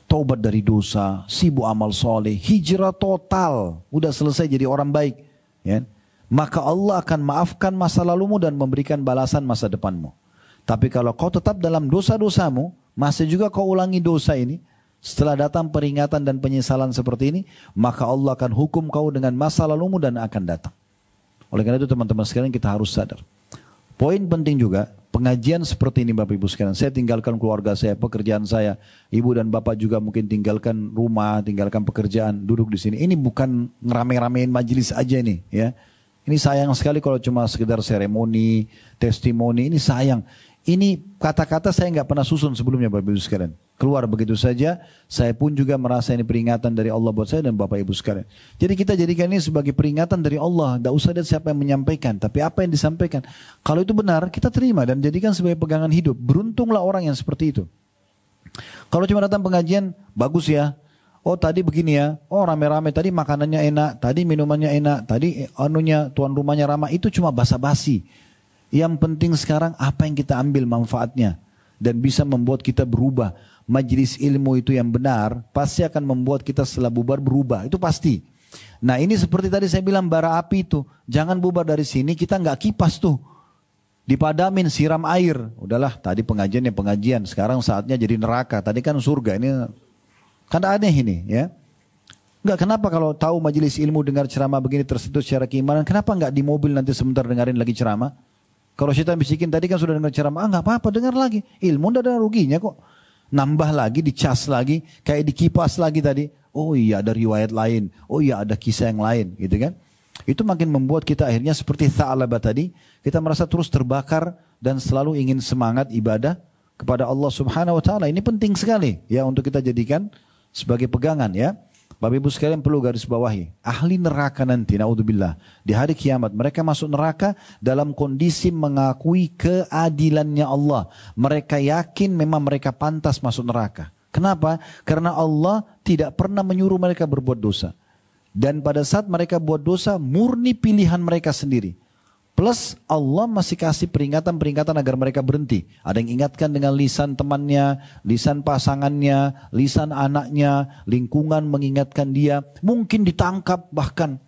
Taubat dari dosa, sibuk amal soleh, hijrah total. Udah selesai jadi orang baik. Ya. Maka Allah akan maafkan masa lalumu dan memberikan balasan masa depanmu. Tapi kalau kau tetap dalam dosa-dosamu, masih juga kau ulangi dosa ini, setelah datang peringatan dan penyesalan seperti ini, maka Allah akan hukum kau dengan masa lalumu dan akan datang. Oleh karena itu teman-teman sekalian, kita harus sadar. Poin penting juga, pengajian seperti ini Bapak Ibu sekalian. Saya tinggalkan keluarga saya, pekerjaan saya. Ibu dan Bapak juga mungkin tinggalkan rumah, tinggalkan pekerjaan, duduk di sini. Ini bukan ngerame-ramein majelis aja nih, ya. Ini sayang sekali kalau cuma sekedar seremoni, testimoni, ini sayang. Ini kata-kata saya nggak pernah susun sebelumnya Bapak Ibu sekalian. Keluar begitu saja, saya pun juga merasa ini peringatan dari Allah buat saya dan Bapak Ibu sekalian. Jadi kita jadikan ini sebagai peringatan dari Allah. Tidak usah lihat siapa yang menyampaikan, tapi apa yang disampaikan. Kalau itu benar, kita terima dan jadikan sebagai pegangan hidup. Beruntunglah orang yang seperti itu. Kalau cuma datang pengajian, bagus ya. Oh tadi begini ya, oh rame-rame, tadi makanannya enak, tadi minumannya enak, tadi tuan rumahnya ramah, itu cuma basa-basi. Yang penting sekarang apa yang kita ambil manfaatnya dan bisa membuat kita berubah. Majelis ilmu itu yang benar pasti akan membuat kita setelah bubar berubah, itu pasti. Nah ini seperti tadi saya bilang bara api itu, jangan bubar dari sini kita nggak kipas tuh. Dipadamin, siram air, udahlah tadi pengajiannya pengajian, sekarang saatnya jadi neraka, tadi kan surga, ini kan aneh ini ya. Enggak, kenapa kalau tahu majelis ilmu dengar ceramah begini tersentuh secara keimanan, kenapa enggak di mobil nanti sebentar dengerin lagi ceramah? Kalau syaitan bisikin tadi kan sudah dengar ceramah, enggak apa-apa dengar lagi. Ilmu enggak ada ruginya kok. Nambah lagi, dicas lagi, kayak dikipas lagi tadi. Oh iya ada riwayat lain, oh iya ada kisah yang lain gitu kan. Itu makin membuat kita akhirnya seperti Tha'labah tadi, kita merasa terus terbakar dan selalu ingin semangat ibadah kepada Allah Subhanahu wa taala. Ini penting sekali ya untuk kita jadikan sebagai pegangan ya. Bapak Ibu sekalian perlu garis bawahi. Ahli neraka nanti, naudzubillah, di hari kiamat mereka masuk neraka dalam kondisi mengakui keadilannya Allah. Mereka yakin memang mereka pantas masuk neraka. Kenapa? Karena Allah tidak pernah menyuruh mereka berbuat dosa. Dan pada saat mereka buat dosa, murni pilihan mereka sendiri. Plus Allah masih kasih peringatan-peringatan agar mereka berhenti. Ada yang ingatkan dengan lisan temannya, lisan pasangannya, lisan anaknya, lingkungan mengingatkan dia. Mungkin ditangkap bahkan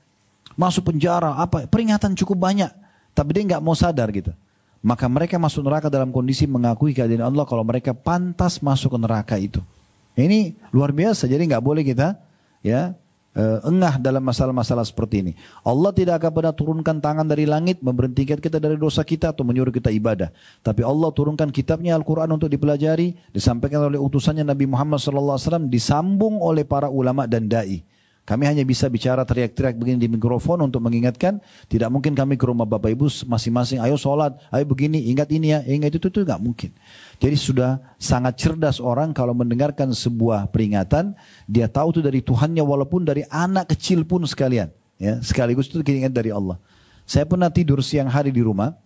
masuk penjara. Apa? Peringatan cukup banyak. Tapi dia nggak mau sadar gitu. Maka mereka masuk neraka dalam kondisi mengakui keadilan Allah kalau mereka pantas masuk ke neraka itu. Ini luar biasa. Jadi nggak boleh kita ya engah dalam masalah-masalah seperti ini. Allah tidak akan pernah turunkan tangan dari langit memberhentikan kita dari dosa kita atau menyuruh kita ibadah. Tapi Allah turunkan kitabnya Al-Quran untuk dipelajari, disampaikan oleh utusannya Nabi Muhammad SAW, disambung oleh para ulama dan da'i. Kami hanya bisa bicara teriak-teriak begini di mikrofon untuk mengingatkan. Tidak mungkin kami ke rumah Bapak Ibu masing-masing, ayo sholat, ayo begini, ingat ini ya, ingat itu nggak mungkin. Jadi sudah sangat cerdas orang kalau mendengarkan sebuah peringatan, dia tahu itu dari Tuhannya walaupun dari anak kecil pun sekalian. Ya, sekaligus itu ingat dari Allah. Saya pernah tidur siang hari di rumah,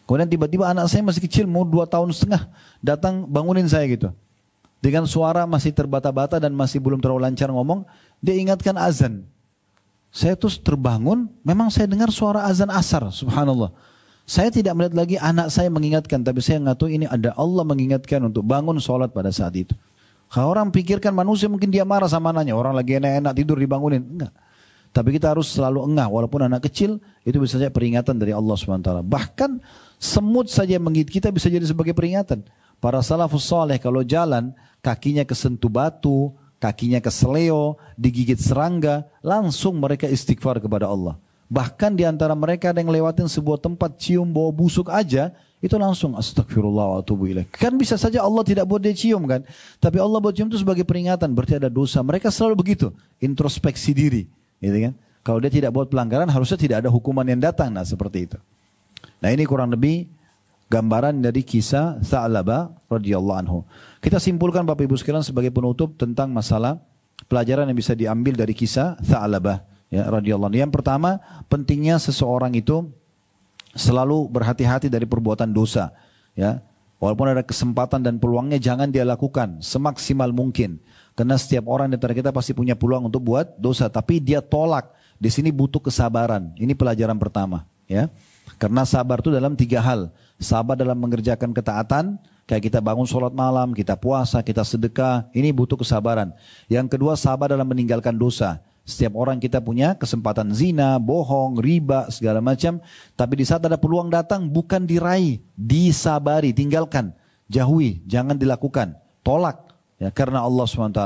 kemudian tiba-tiba anak saya masih kecil, mau 2 tahun setengah, datang bangunin saya gitu. Dengan suara masih terbata-bata dan masih belum terlalu lancar ngomong, dia ingatkan azan. Saya terus terbangun, memang saya dengar suara azan asar, subhanallah. Saya tidak melihat lagi anak saya mengingatkan, tapi saya nggak tahu ini ada Allah mengingatkan untuk bangun sholat pada saat itu. Kalau orang pikirkan manusia mungkin dia marah sama anaknya, orang lagi enak-enak tidur dibangunin, enggak. Tapi kita harus selalu engah, walaupun anak kecil, itu bisa saja peringatan dari Allah SWT. Bahkan semut saja menggigit kita bisa jadi sebagai peringatan. Para salafus saleh kalau jalan, kakinya kesentuh batu, kakinya keseleo, digigit serangga, langsung mereka istighfar kepada Allah. Bahkan di antara mereka ada yang lewatin sebuah tempat cium bau busuk aja, itu langsung astagfirullah wa atubu ilaih. Kan bisa saja Allah tidak buat dia cium kan, tapi Allah buat cium itu sebagai peringatan, berarti ada dosa. Mereka selalu begitu, introspeksi diri, gitu kan? Kalau dia tidak buat pelanggaran, harusnya tidak ada hukuman yang datang, nah seperti itu. Nah ini kurang lebih gambaran dari kisah Tha'labah radhiyallahu anhu. Kita simpulkan Bapak Ibu sekalian sebagai penutup tentang masalah pelajaran yang bisa diambil dari kisah Tha'labah ya radhiyallahu anhu. Yang pertama, pentingnya seseorang itu selalu berhati-hati dari perbuatan dosa. Ya, walaupun ada kesempatan dan peluangnya, jangan dia lakukan semaksimal mungkin. Karena setiap orang di antara kita pasti punya peluang untuk buat dosa, tapi dia tolak. Di sini butuh kesabaran. Ini pelajaran pertama. Ya, karena sabar itu dalam 3 hal. Sabar dalam mengerjakan ketaatan, kayak kita bangun sholat malam, kita puasa, kita sedekah. Ini butuh kesabaran. Yang kedua, sabar dalam meninggalkan dosa. Setiap orang kita punya kesempatan zina, bohong, riba, segala macam. Tapi di saat ada peluang datang, bukan diraih, disabari, tinggalkan, jauhi, jangan dilakukan, tolak. Ya, karena Allah SWT.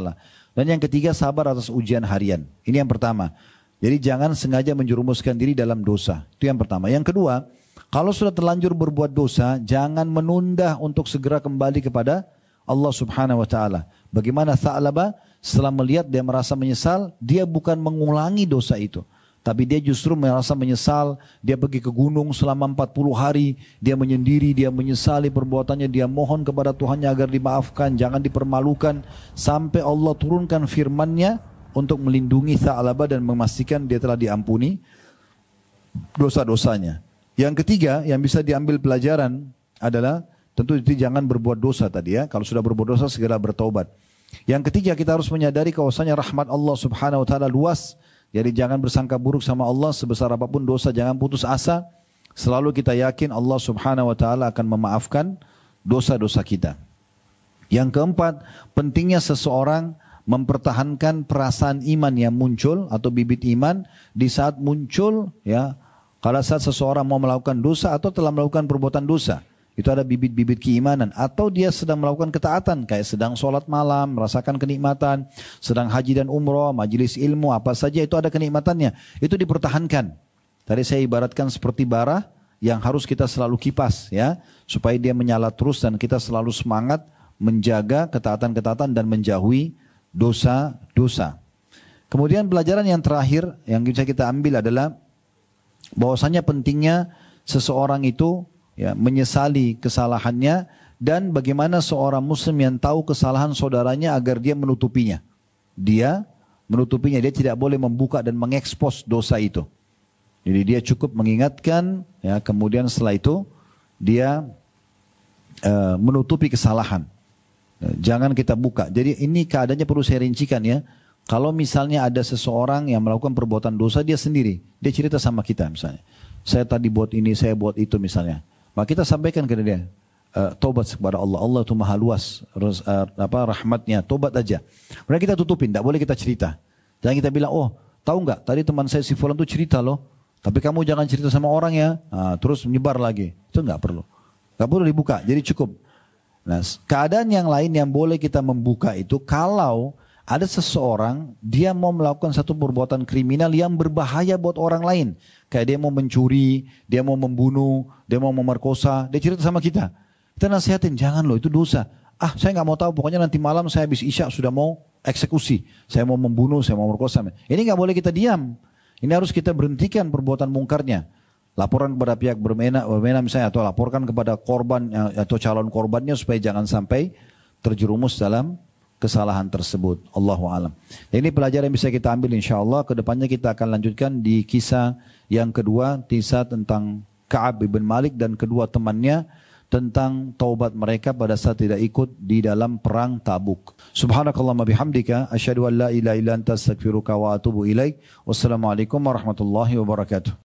Dan yang ketiga, sabar atas ujian harian. Ini yang pertama. Jadi jangan sengaja menjerumuskan diri dalam dosa. Itu yang pertama. Yang kedua, kalau sudah terlanjur berbuat dosa, jangan menunda untuk segera kembali kepada Allah Subhanahu Wa Taala. Bagaimana Tha'labah? Setelah melihat dia merasa menyesal, dia bukan mengulangi dosa itu. Tapi dia justru merasa menyesal, dia pergi ke gunung selama 40 hari, dia menyendiri, dia menyesali perbuatannya, dia mohon kepada Tuhannya agar dimaafkan, jangan dipermalukan. Sampai Allah turunkan firman-Nya untuk melindungi Tha'labah dan memastikan dia telah diampuni dosa-dosanya. Yang ketiga yang bisa diambil pelajaran adalah, tentu itu jangan berbuat dosa tadi ya. Kalau sudah berbuat dosa segera bertaubat. Yang ketiga kita harus menyadari bahwasanya rahmat Allah Subhanahu Wa Taala luas. Jadi jangan bersangka buruk sama Allah, sebesar apapun dosa jangan putus asa. Selalu kita yakin Allah Subhanahu Wa Taala akan memaafkan dosa-dosa kita. Yang keempat, pentingnya seseorang mempertahankan perasaan iman yang muncul atau bibit iman di saat muncul ya. Kalau saat seseorang mau melakukan dosa atau telah melakukan perbuatan dosa, itu ada bibit-bibit keimanan. Atau dia sedang melakukan ketaatan, kayak sedang sholat malam, merasakan kenikmatan, sedang haji dan umroh, majelis ilmu, apa saja itu ada kenikmatannya. Itu dipertahankan. Tadi saya ibaratkan seperti bara yang harus kita selalu kipas ya, supaya dia menyala terus dan kita selalu semangat menjaga ketaatan-ketaatan dan menjauhi dosa-dosa. Kemudian pelajaran yang terakhir yang bisa kita ambil adalah bahwasanya pentingnya seseorang itu ya, menyesali kesalahannya dan bagaimana seorang muslim yang tahu kesalahan saudaranya agar dia menutupinya. Dia menutupinya, dia tidak boleh membuka dan mengekspos dosa itu. Jadi dia cukup mengingatkan, ya, kemudian setelah itu dia menutupi kesalahan. Jangan kita buka. Jadi ini keadaannya perlu saya rincikan ya. Kalau misalnya ada seseorang yang melakukan perbuatan dosa dia sendiri, dia cerita sama kita misalnya, saya tadi buat ini, saya buat itu misalnya. Maka kita sampaikan kepada dia, tobat kepada Allah. Allah itu maha luas rahmatnya, tobat aja. Kemudian kita tutupin, tidak boleh kita cerita. Jangan kita bilang, oh tahu nggak tadi teman saya si Fulan itu cerita loh, tapi kamu jangan cerita sama orang ya. Nah, terus menyebar lagi, itu nggak perlu. Nggak perlu dibuka, jadi cukup. Nah, keadaan yang lain yang boleh kita membuka itu kalau ada seseorang dia mau melakukan satu perbuatan kriminal yang berbahaya buat orang lain. Kayak dia mau mencuri, dia mau membunuh, dia mau memerkosa. Dia cerita sama kita. Kita nasihatin, jangan loh itu dosa. Saya nggak mau tahu, pokoknya nanti malam saya habis isya sudah mau eksekusi. Saya mau membunuh, saya mau memerkosa. Ini nggak boleh kita diam. Ini harus kita berhentikan perbuatan mungkarnya. Laporan kepada pihak bermena misalnya, atau laporkan kepada korban atau calon korbannya supaya jangan sampai terjerumus dalam kesalahan tersebut. Allahu a'lam. Ini pelajaran yang bisa kita ambil insyaallah. Kedepannya kita akan lanjutkan di kisah yang kedua, kisah tentang Ka'ab bin Malik dan kedua temannya tentang taubat mereka pada saat tidak ikut di dalam perang Tabuk. Subhanakallahumma bihamdika asyhadu an la ilaha illa anta astaghfiruka wa atubu ilaik. Wassalamualaikum warahmatullahi wabarakatuh.